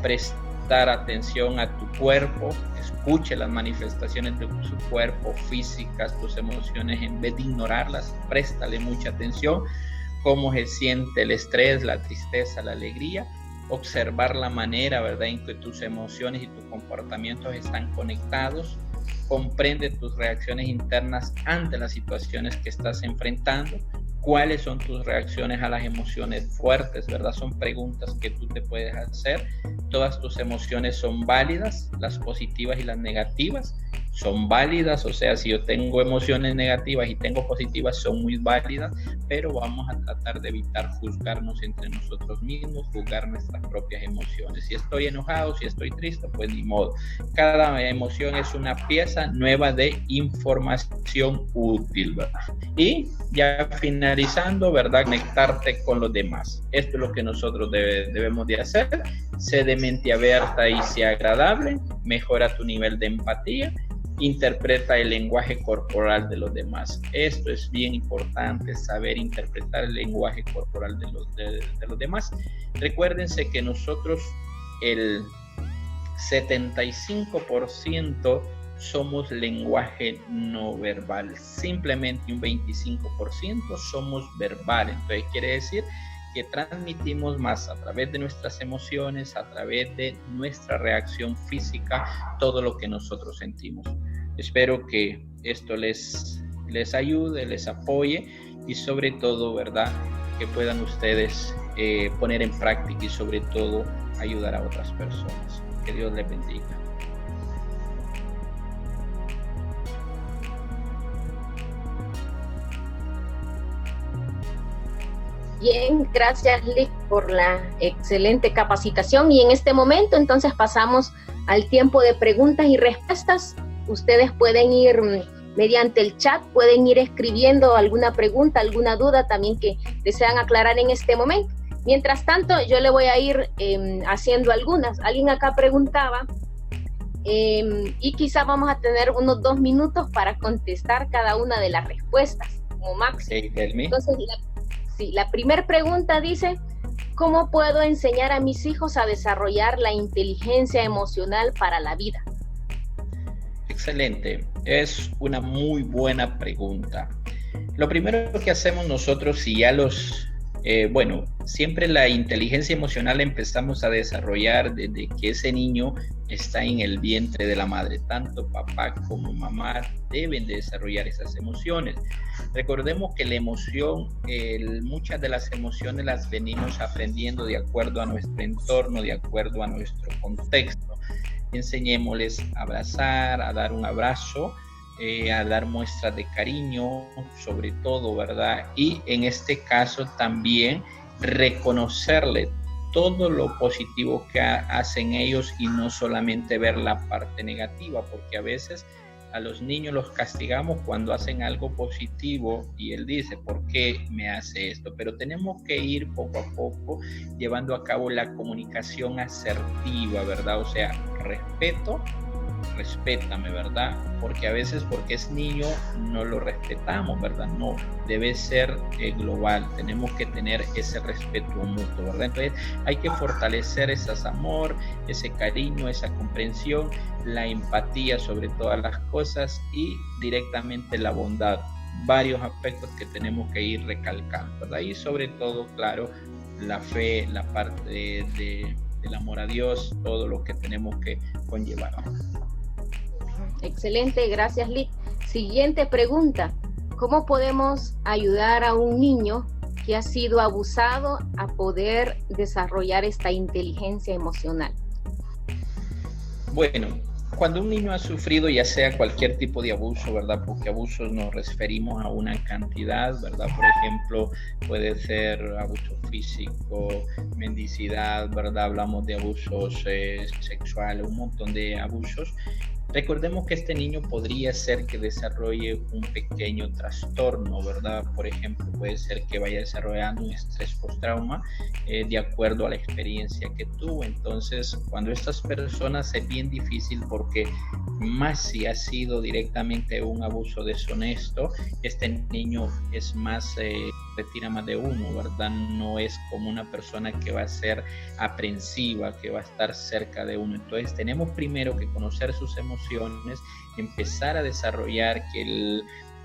Prestar atención a tu cuerpo, escuche las manifestaciones de su cuerpo, físicas, tus emociones, en vez de ignorarlas, préstale mucha atención. Cómo se siente el estrés, la tristeza, la alegría. Observar la manera, ¿verdad?, en que tus emociones y tus comportamientos están conectados. Comprende tus reacciones internas ante las situaciones que estás enfrentando. ¿Cuáles son tus reacciones a las emociones fuertes, verdad? Son preguntas que tú te puedes hacer. Todas tus emociones son válidas, las positivas y las negativas. son válidas, o sea, si yo tengo emociones negativas y tengo positivas, son muy válidas, pero vamos a tratar de evitar juzgarnos entre nosotros mismos, juzgar nuestras propias emociones. Si estoy enojado, si estoy triste, pues ni modo. Cada emoción es una pieza nueva de información útil, ¿verdad? Y ya finalizando, ¿verdad? Conectarte con los demás. Esto es lo que nosotros debemos de hacer. Sé de mente abierta y sea agradable, mejora tu nivel de empatía, interpreta el lenguaje corporal de los demás. Esto es bien importante, saber interpretar el lenguaje corporal de los demás. Recuérdense que nosotros el 75% somos lenguaje no verbal, simplemente un 25% somos verbal. Entonces quiere decir que transmitimos más a través de nuestras emociones, a través de nuestra reacción física, todo lo que nosotros sentimos. Espero que esto les ayude, les apoye y sobre todo, ¿verdad?, que puedan ustedes poner en práctica y sobre todo ayudar a otras personas. Que Dios les bendiga. Bien, gracias Lick por la excelente capacitación y en este momento entonces pasamos al tiempo de preguntas y respuestas. Ustedes pueden ir mediante el chat, pueden ir escribiendo alguna pregunta, alguna duda también que desean aclarar en este momento. Mientras tanto, yo le voy a ir haciendo algunas. Alguien acá preguntaba y quizá vamos a tener unos 2 minutos para contestar cada una de las respuestas como máximo. Entonces, la primera pregunta dice, ¿cómo puedo enseñar a mis hijos a desarrollar la inteligencia emocional para la vida? Excelente, es una muy buena pregunta. Lo primero que hacemos nosotros, si ya siempre la inteligencia emocional empezamos a desarrollar desde que ese niño está en el vientre de la madre. Tanto papá como mamá deben de desarrollar esas emociones. Recordemos que la emoción, muchas de las emociones las venimos aprendiendo de acuerdo a nuestro entorno, de acuerdo a nuestro contexto. Enseñémosles a abrazar, a dar un abrazo, a dar muestras de cariño, sobre todo, ¿verdad? Y en este caso también reconocerle todo lo positivo que hacen ellos y no solamente ver la parte negativa, porque a veces a los niños los castigamos cuando hacen algo positivo y él dice, ¿por qué me hace esto? Pero tenemos que ir poco a poco llevando a cabo la comunicación asertiva, ¿verdad? O sea, respétame, ¿verdad? Porque a veces porque es niño no lo respetamos, ¿verdad? No, debe ser global, tenemos que tener ese respeto mutuo, ¿verdad? Entonces hay que fortalecer ese amor, ese cariño, esa comprensión, la empatía sobre todas las cosas y directamente la bondad, varios aspectos que tenemos que ir recalcando, ¿verdad? Y sobre todo, claro, la fe, la parte del amor a Dios, todo lo que tenemos que conllevar. Excelente, gracias Lick. Siguiente pregunta, ¿cómo podemos ayudar a un niño que ha sido abusado a poder desarrollar esta inteligencia emocional? Bueno, cuando un niño ha sufrido ya sea cualquier tipo de abuso, ¿verdad? Porque abusos nos referimos a una cantidad, ¿verdad? Por ejemplo, puede ser abuso físico, mendicidad, ¿verdad? Hablamos de abusos sexuales, un montón de abusos. Recordemos que este niño podría ser que desarrolle un pequeño trastorno, ¿verdad? Por ejemplo, puede ser que vaya desarrollando un estrés postrauma de acuerdo a la experiencia que tuvo. Entonces, cuando estas personas es bien difícil porque más si ha sido directamente un abuso deshonesto, este niño es más, retira más de uno, ¿verdad? No es como una persona que va a ser aprensiva, que va a estar cerca de uno. Entonces, tenemos primero que conocer sus emociones, empezar a desarrollar que él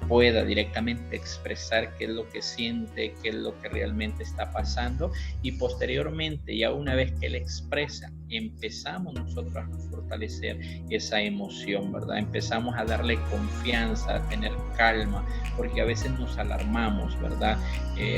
pueda directamente expresar qué es lo que siente, qué es lo que realmente está pasando y posteriormente, ya una vez que él expresa, empezamos nosotros a fortalecer esa emoción, ¿verdad? Empezamos a darle confianza, a tener calma, porque a veces nos alarmamos, ¿verdad?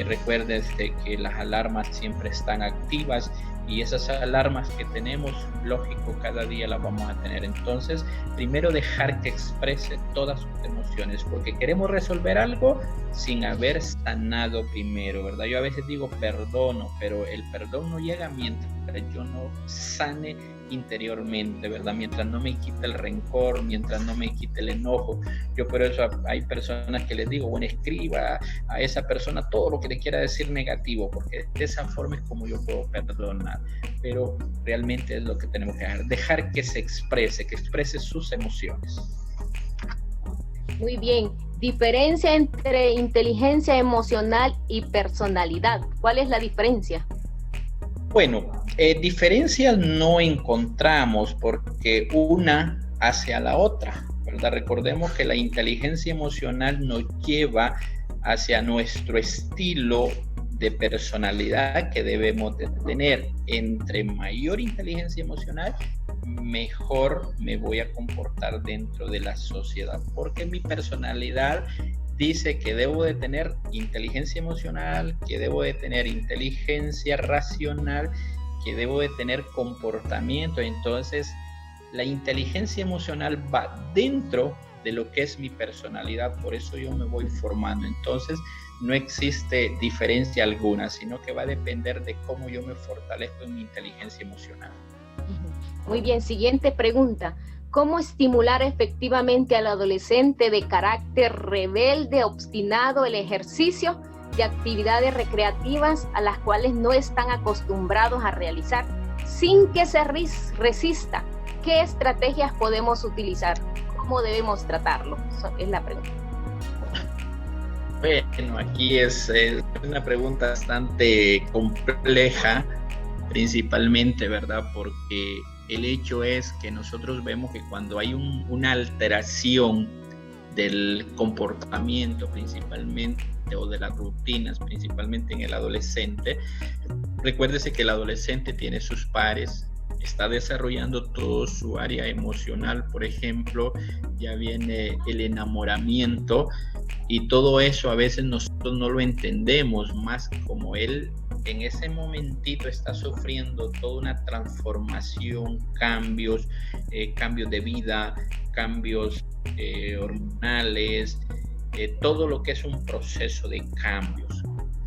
Recuerden que las alarmas siempre están activas Y esas alarmas que tenemos, lógico, cada día las vamos a tener. Entonces, primero dejar que exprese todas sus emociones, porque queremos resolver algo sin haber sanado primero, ¿verdad? Yo a veces digo perdono, pero el perdón no llega mientras yo no sane interiormente, ¿verdad? Mientras no me quite el rencor, mientras no me quite el enojo. Yo por eso hay personas que les digo, bueno, escriba a esa persona todo lo que le quiera decir negativo, porque de esa forma es como yo puedo perdonar. Pero realmente es lo que tenemos que dejar que exprese sus emociones. Muy bien. Diferencia entre inteligencia emocional y personalidad. ¿Cuál es la diferencia? Bueno, diferencias no encontramos porque una hace a la otra, ¿verdad? Recordemos que la inteligencia emocional nos lleva hacia nuestro estilo de personalidad que debemos de tener. Entre mayor inteligencia emocional, mejor me voy a comportar dentro de la sociedad, porque mi personalidad dice que debo de tener inteligencia emocional, que debo de tener inteligencia racional, que debo de tener comportamiento. Entonces, la inteligencia emocional va dentro de lo que es mi personalidad, por eso yo me voy formando. Entonces, no existe diferencia alguna, sino que va a depender de cómo yo me fortalezco en mi inteligencia emocional. Muy bien, siguiente pregunta. ¿Cómo estimular efectivamente al adolescente de carácter rebelde, obstinado, el ejercicio de actividades recreativas a las cuales no están acostumbrados a realizar, sin que se resista? ¿Qué estrategias podemos utilizar? ¿Cómo debemos tratarlo? Es la pregunta. Bueno, aquí es una pregunta bastante compleja, principalmente, ¿verdad? Porque el hecho es que nosotros vemos que cuando hay una alteración del comportamiento principalmente o de las rutinas principalmente en el adolescente, recuérdese que el adolescente tiene sus pares, está desarrollando todo su área emocional, por ejemplo, ya viene el enamoramiento y todo eso a veces nosotros no lo entendemos, más como él en ese momentito está sufriendo toda una transformación, cambios de vida, cambios hormonales, todo lo que es un proceso de cambios.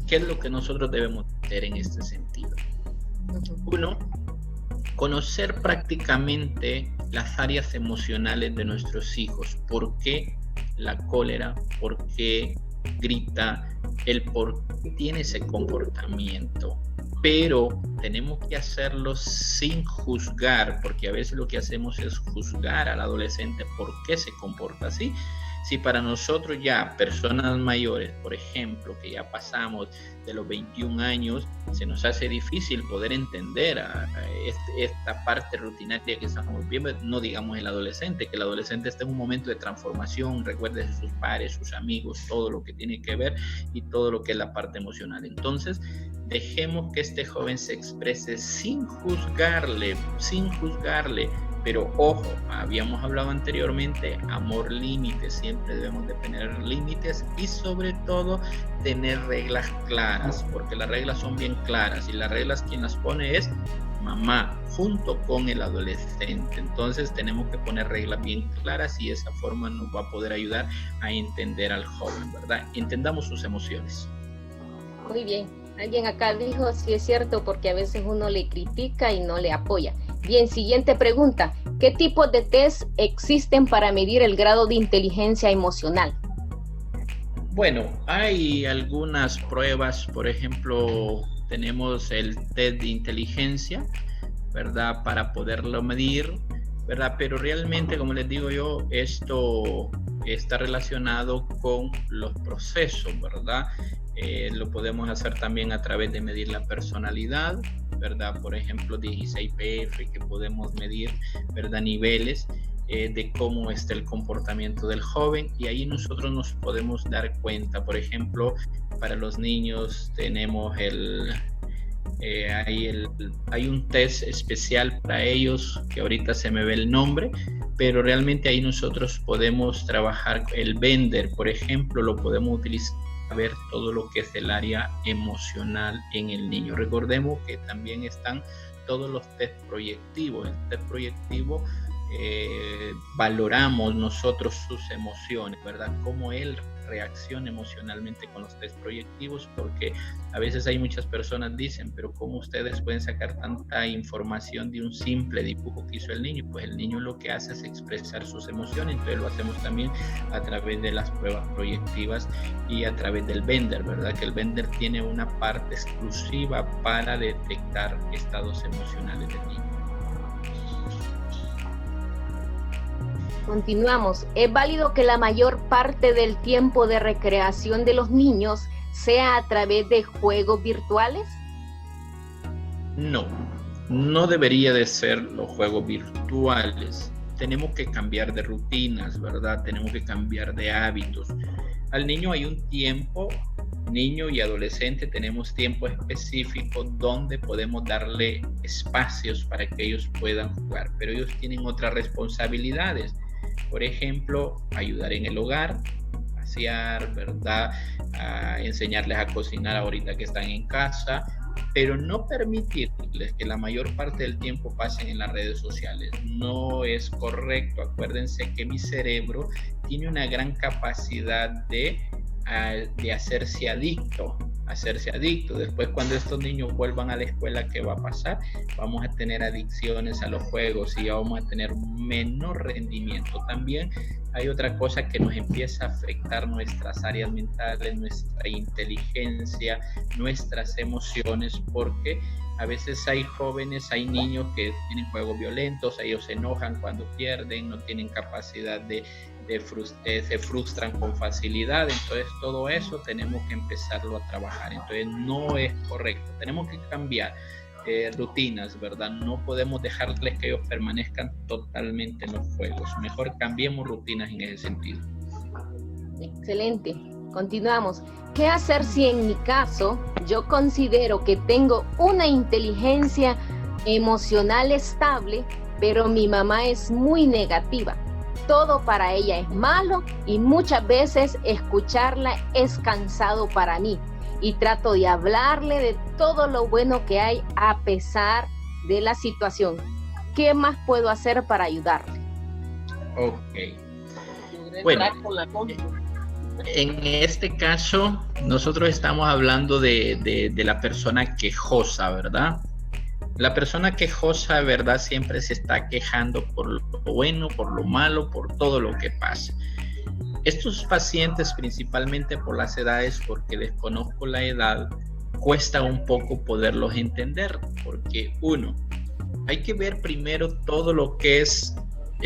¿Qué es lo que nosotros debemos hacer en este sentido? Uno, conocer prácticamente las áreas emocionales de nuestros hijos. ¿Por qué la cólera? ¿Por qué grita? El por qué tiene ese comportamiento. Pero tenemos que hacerlo sin juzgar, porque a veces lo que hacemos es juzgar al adolescente por qué se comporta así. Si para nosotros ya, personas mayores, por ejemplo, que ya pasamos de los 21 años, se nos hace difícil poder entender esta parte rutinaria que estamos viendo, no digamos el adolescente, que el adolescente está en un momento de transformación, recuerde sus pares, sus amigos, todo lo que tiene que ver y todo lo que es la parte emocional. Entonces, dejemos que este joven se exprese sin juzgarle, pero ojo, habíamos hablado anteriormente, amor, límites, siempre debemos de tener límites y sobre todo tener reglas claras, porque las reglas son bien claras y las reglas quien las pone es mamá junto con el adolescente. Entonces tenemos que poner reglas bien claras y de esa forma nos va a poder ayudar a entender al joven, ¿verdad? Entendamos sus emociones. Muy bien, alguien acá dijo, sí es cierto, porque a veces uno le critica y no le apoya. Bien, siguiente pregunta. ¿Qué tipos de test existen para medir el grado de inteligencia emocional? Bueno, hay algunas pruebas, por ejemplo, tenemos el test de inteligencia, ¿verdad? Para poderlo medir, ¿verdad? Pero realmente, como les digo yo, esto está relacionado con los procesos, ¿verdad? Lo podemos hacer también a través de medir la personalidad, ¿verdad? Por ejemplo, 16PF, que podemos medir, ¿verdad? Niveles de cómo está el comportamiento del joven, y ahí nosotros nos podemos dar cuenta. Por ejemplo, para los niños tenemos hay un test especial para ellos, que ahorita se me ve el nombre, pero realmente ahí nosotros podemos trabajar el Bender, por ejemplo, lo podemos utilizar a ver todo lo que es el área emocional en el niño. Recordemos que también están todos los test proyectivos. El test proyectivo valoramos nosotros sus emociones, ¿verdad? Cómo él reacciona emocionalmente con los test proyectivos, porque a veces hay muchas personas dicen, pero ¿cómo ustedes pueden sacar tanta información de un simple dibujo que hizo el niño? Pues el niño lo que hace es expresar sus emociones, entonces lo hacemos también a través de las pruebas proyectivas y a través del Bender, ¿verdad? Que el Bender tiene una parte exclusiva para detectar estados emocionales del niño. Continuamos. ¿Es válido que la mayor parte del tiempo de recreación de los niños sea a través de juegos virtuales? No, no debería de ser los juegos virtuales. Tenemos que cambiar de rutinas, ¿verdad? Tenemos que cambiar de hábitos. Al niño hay un tiempo, niño y adolescente, tenemos tiempo específico donde podemos darle espacios para que ellos puedan jugar, pero ellos tienen otras responsabilidades. Por ejemplo, ayudar en el hogar, pasear, ¿verdad? Enseñarles a cocinar ahorita que están en casa, pero no permitirles que la mayor parte del tiempo pasen en las redes sociales. No es correcto. Acuérdense que mi cerebro tiene una gran capacidad de hacerse adicto. Después, cuando estos niños vuelvan a la escuela, ¿qué va a pasar? Vamos a tener adicciones a los juegos y vamos a tener menor rendimiento. También hay otra cosa que nos empieza a afectar nuestras áreas mentales, nuestra inteligencia, nuestras emociones, porque a veces hay jóvenes, hay niños que tienen juegos violentos, ellos se enojan cuando pierden, no tienen capacidad se frustran con facilidad. Entonces todo eso tenemos que empezarlo a trabajar. Entonces no es correcto, tenemos que cambiar rutinas, ¿verdad? No podemos dejarles que ellos permanezcan totalmente en los juegos. Mejor cambiemos rutinas en ese sentido. Excelente. Continuamos. ¿Qué hacer si en mi caso yo considero que tengo una inteligencia emocional estable, pero mi mamá es muy negativa? Todo para ella es malo y muchas veces escucharla es cansado para mí. Y trato de hablarle de todo lo bueno que hay a pesar de la situación. ¿Qué más puedo hacer para ayudarle? Ok. Bueno, en este caso, nosotros estamos hablando de la persona quejosa, ¿verdad? La persona quejosa, ¿verdad? Siempre se está quejando por lo bueno, por lo malo, por todo lo que pasa. Estos pacientes, principalmente por las edades, porque desconozco la edad, cuesta un poco poderlos entender, porque uno, hay que ver primero todo lo que es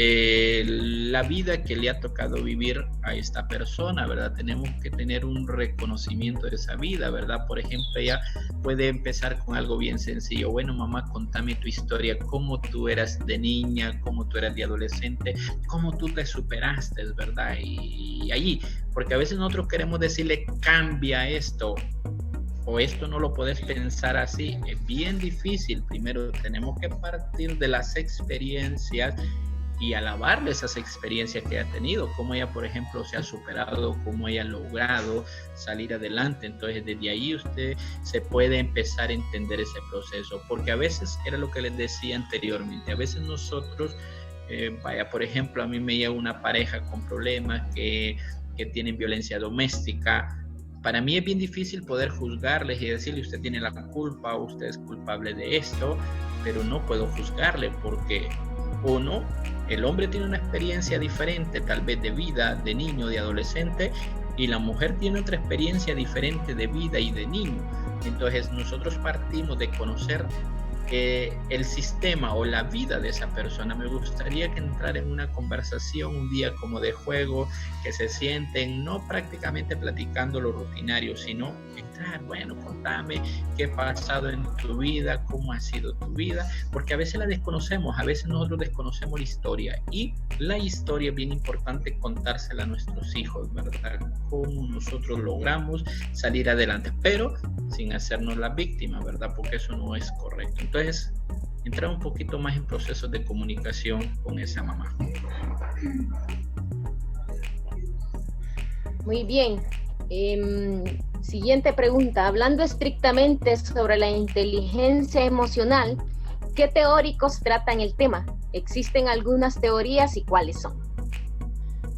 la vida que le ha tocado vivir a esta persona, ¿verdad? Tenemos que tener un reconocimiento de esa vida, ¿verdad? Por ejemplo, ella puede empezar con algo bien sencillo. Bueno, mamá, contame tu historia, cómo tú eras de niña, cómo tú eras de adolescente, cómo tú te superaste, ¿verdad? Y allí, porque a veces nosotros queremos decirle, cambia esto, o esto no lo puedes pensar así. Es bien difícil. Primero tenemos que partir de las experiencias y alabarle esas experiencias que ha tenido, cómo ella, por ejemplo, se ha superado, cómo ella ha logrado salir adelante. Entonces, desde ahí usted se puede empezar a entender ese proceso, porque a veces, era lo que les decía anteriormente, a veces nosotros, por ejemplo, a mí me llega una pareja con problemas que tienen violencia doméstica. Para mí es bien difícil poder juzgarles y decirle, usted tiene la culpa, usted es culpable de esto, pero no puedo juzgarle porque uno, el hombre tiene una experiencia diferente, tal vez de vida, de niño, de adolescente, y la mujer tiene otra experiencia diferente de vida y de niño. Entonces nosotros partimos de conocer el sistema o la vida de esa persona. Me gustaría que entrar en una conversación un día como de juego, que se sienten no prácticamente platicando lo rutinario, sino entrar, bueno, contame qué ha pasado en tu vida, cómo ha sido tu vida, porque a veces la desconocemos, a veces nosotros desconocemos la historia, y la historia es bien importante contársela a nuestros hijos, ¿verdad? Cómo nosotros logramos salir adelante, pero sin hacernos la víctima, ¿verdad? Porque eso no es correcto. Entonces, entrar un poquito más en procesos de comunicación con esa mamá. Muy bien. Siguiente pregunta. Hablando estrictamente sobre la inteligencia emocional, ¿qué teóricos tratan el tema? ¿Existen algunas teorías y cuáles son?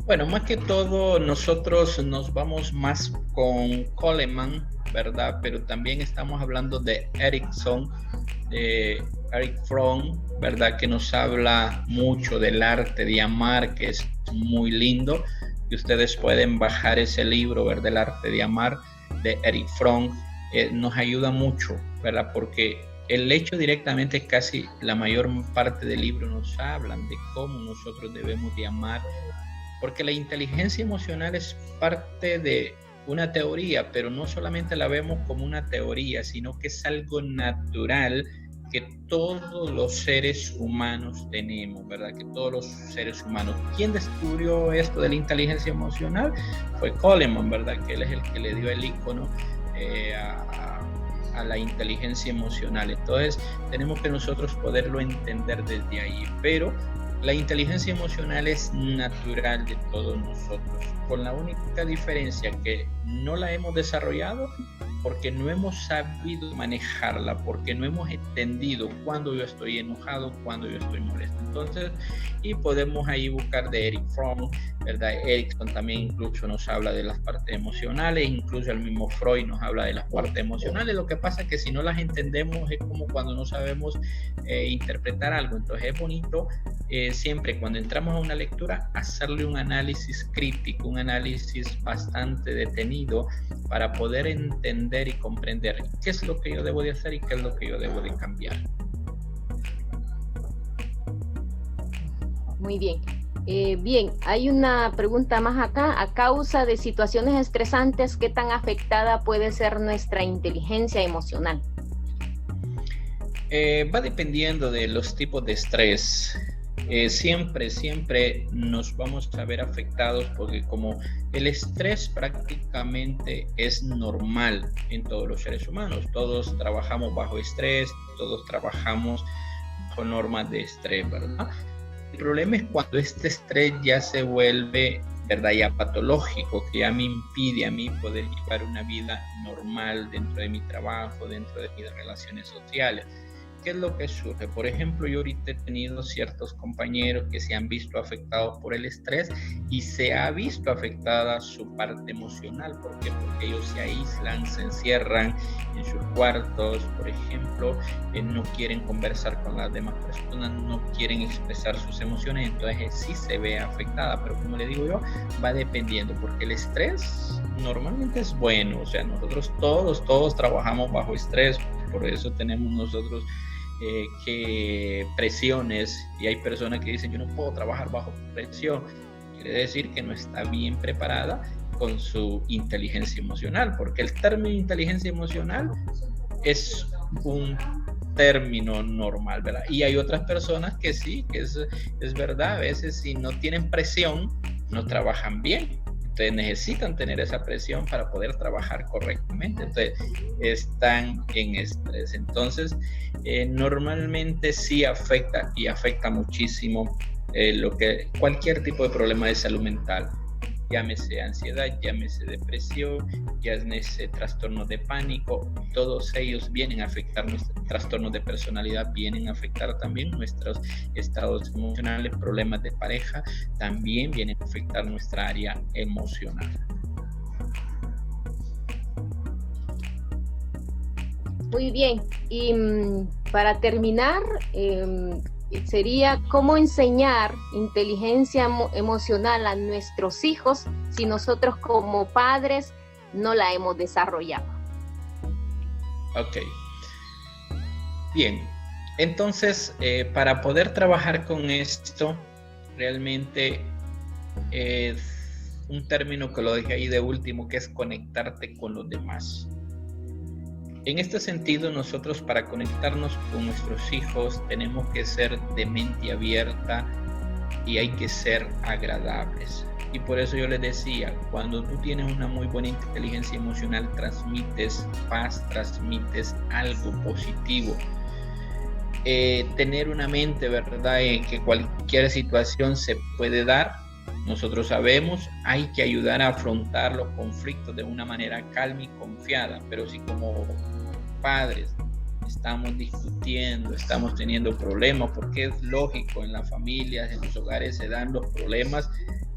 Bueno, más que todo nosotros nos vamos más con Coleman, ¿verdad? Pero también estamos hablando de Erickson, de Eric Fromm, ¿verdad? Que nos habla mucho del arte de amar, que es muy lindo. Y ustedes pueden bajar ese libro, ¿verdad? El arte de amar, de Eric Fromm. Nos ayuda mucho, ¿verdad? Porque el hecho directamente, casi la mayor parte del libro nos hablan de cómo nosotros debemos de amar, porque la inteligencia emocional es parte de una teoría, pero no solamente la vemos como una teoría, sino que es algo natural que todos los seres humanos tenemos, ¿verdad? Que todos los seres humanos. ¿Quién descubrió esto de la inteligencia emocional? Fue Coleman, ¿verdad? Que él es el que le dio el icono a la inteligencia emocional. Entonces, tenemos que nosotros poderlo entender desde ahí, pero la inteligencia emocional es natural de todos nosotros, con la única diferencia que no la hemos desarrollado porque no hemos sabido manejarla, porque no hemos entendido cuándo yo estoy enojado, cuándo yo estoy molesto. Entonces, y podemos ahí buscar de Eric Fromm, ¿verdad? Erickson también incluso nos habla de las partes emocionales, incluso el mismo Freud nos habla de las partes emocionales. Lo que pasa es que si no las entendemos es como cuando no sabemos interpretar algo. Entonces es bonito siempre cuando entramos a una lectura hacerle un análisis crítico, un análisis bastante detenido para poder entender y comprender qué es lo que yo debo de hacer y qué es lo que yo debo de cambiar. Muy bien. Bien, hay una pregunta más acá. A causa de situaciones estresantes, ¿qué tan afectada puede ser nuestra inteligencia emocional? Va dependiendo de los tipos de estrés. Siempre nos vamos a ver afectados porque como el estrés prácticamente es normal en todos los seres humanos, todos trabajamos bajo estrés, todos trabajamos bajo normas de estrés, ¿verdad? El problema es cuando este estrés ya se vuelve, ¿verdad?, ya patológico, que ya me impide a mí poder llevar una vida normal dentro de mi trabajo, dentro de mis relaciones sociales. ¿Qué es lo que surge? Por ejemplo, yo ahorita he tenido ciertos compañeros que se han visto afectados por el estrés y se ha visto afectada su parte emocional. ¿Por qué? Porque ellos se aíslan, se encierran en sus cuartos, por ejemplo, no quieren conversar con las demás personas, no quieren expresar sus emociones, entonces sí se ve afectada. Pero como le digo yo, va dependiendo, porque el estrés normalmente es bueno, o sea, nosotros todos trabajamos bajo estrés, por eso tenemos nosotros que presiones, y hay personas que dicen yo no puedo trabajar bajo presión, quiere decir que no está bien preparada con su inteligencia emocional, porque el término inteligencia emocional es un término normal, ¿verdad? Y hay otras personas que sí, que es verdad, a veces si no tienen presión no trabajan bien. Entonces necesitan tener esa presión para poder trabajar correctamente. Entonces están en estrés. Entonces normalmente sí afecta y afecta muchísimo cualquier tipo de problema de salud mental. Llámese ansiedad, llámese depresión, llámese trastornos de pánico, todos ellos vienen a afectar nuestros trastornos de personalidad, vienen a afectar también nuestros estados emocionales, problemas de pareja, también vienen a afectar nuestra área emocional. Muy bien, y para terminar, sería cómo enseñar inteligencia emocional a nuestros hijos si nosotros como padres no la hemos desarrollado. Ok. Bien, entonces para poder trabajar con esto, realmente es un término que lo dejé ahí de último, que es conectarte con los demás. En este sentido, nosotros para conectarnos con nuestros hijos tenemos que ser de mente abierta y hay que ser agradables. Y por eso yo les decía, cuando tú tienes una muy buena inteligencia emocional, transmites paz, transmites algo positivo. Tener una mente, ¿verdad?, en que cualquier situación se puede dar. Nosotros sabemos, hay que ayudar a afrontar los conflictos de una manera calma y confiada, pero si como padres estamos discutiendo, estamos teniendo problemas, porque es lógico, en las familias, en los hogares se dan los problemas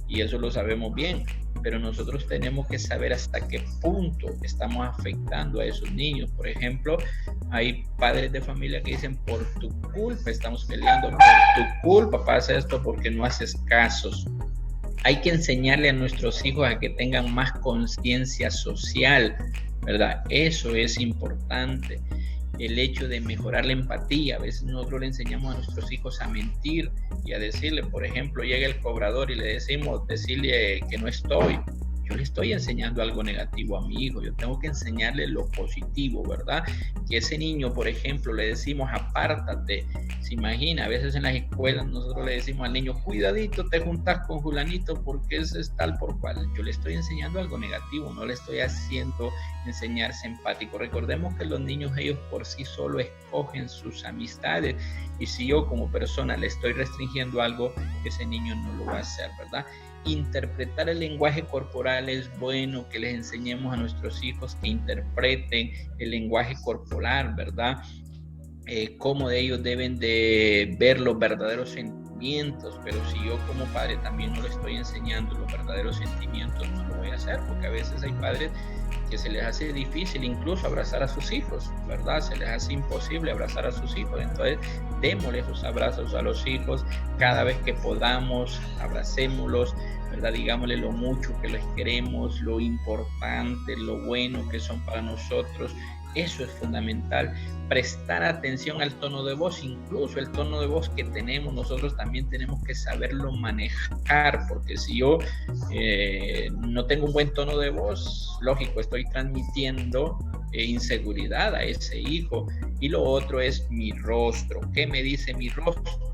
y eso lo sabemos bien, pero nosotros tenemos que saber hasta qué punto estamos afectando a esos niños. Por ejemplo, hay padres de familia que dicen, por tu culpa estamos peleando, por tu culpa pasa esto porque no haces casos. Hay que enseñarle a nuestros hijos a que tengan más conciencia social, ¿verdad? Eso es importante. El hecho de mejorar la empatía. A veces nosotros le enseñamos a nuestros hijos a mentir y a decirle, por ejemplo, llega el cobrador y le decimos, decirle que no estoy. Yo le estoy enseñando algo negativo a mi hijo. Yo tengo que enseñarle lo positivo, ¿verdad? Que ese niño, por ejemplo, le decimos, apártate. Se imagina, a veces en las escuelas nosotros le decimos al niño, cuidadito, te juntas con fulanito porque ese es tal por cual. Yo le estoy enseñando algo negativo, no le estoy haciendo enseñarse empático. Recordemos que los niños, ellos por sí solo escogen sus amistades, y si yo como persona le estoy restringiendo algo, ese niño no lo va a hacer, ¿verdad? Interpretar el lenguaje corporal es bueno, que les enseñemos a nuestros hijos que interpreten el lenguaje corporal, ¿verdad? Cómo ellos deben de ver los verdaderos sentimientos, pero si yo como padre también no le estoy enseñando los verdaderos sentimientos, no lo voy a hacer, porque a veces hay padres que se les hace difícil incluso abrazar a sus hijos, ¿verdad? Se les hace imposible abrazar a sus hijos. Entonces, démosle esos abrazos a los hijos cada vez que podamos, abracémoslos, ¿verdad? Digámosle lo mucho que les queremos, lo importante, lo bueno que son para nosotros. Eso es fundamental. Prestar atención al tono de voz, incluso el tono de voz que tenemos, nosotros también tenemos que saberlo manejar, porque si yo no tengo un buen tono de voz, lógico, estoy transmitiendo inseguridad a ese hijo. Y lo otro es mi rostro. ¿Qué me dice mi rostro?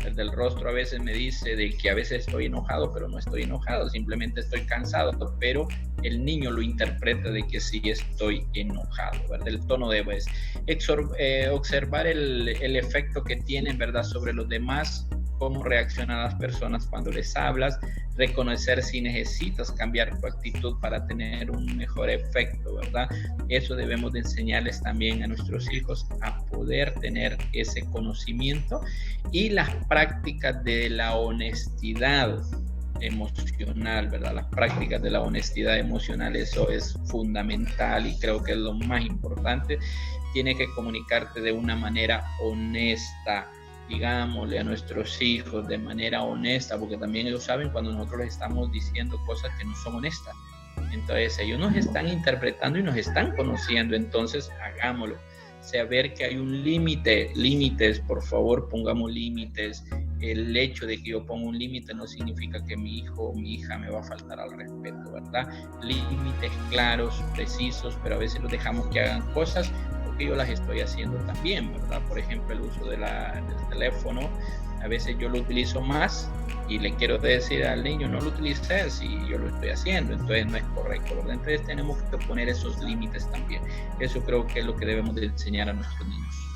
El del rostro a veces me dice de que a veces estoy enojado, pero no estoy enojado, simplemente estoy cansado, pero el niño lo interpreta de que sí estoy enojado, ¿verdad? El tono de voz. Observar el efecto que tienen, ¿verdad?, sobre los demás, cómo reaccionan las personas cuando les hablas, reconocer si necesitas cambiar tu actitud para tener un mejor efecto, ¿verdad? Eso debemos de enseñarles también a nuestros hijos, a poder tener ese conocimiento. Y las prácticas de la honestidad emocional, ¿verdad? Las prácticas de la honestidad emocional, eso es fundamental y creo que es lo más importante. Tienes que comunicarte de una manera honesta, digámosle a nuestros hijos de manera honesta, porque también ellos saben cuando nosotros les estamos diciendo cosas que no son honestas. Entonces ellos nos están interpretando y nos están conociendo, entonces hagámoslo. Saber que hay un límite, límites, por favor pongamos límites. El hecho de que yo ponga un límite no significa que mi hijo o mi hija me va a faltar al respeto, ¿verdad? Límites claros, precisos, pero a veces los dejamos que hagan cosas porque yo las estoy haciendo también, ¿verdad? Por ejemplo, el uso del teléfono, a veces yo lo utilizo más y le quiero decir al niño, no lo utilices, si yo lo estoy haciendo, entonces no es correcto, ¿verdad? Entonces tenemos que poner esos límites también. Eso creo que es lo que debemos de enseñar a nuestros niños.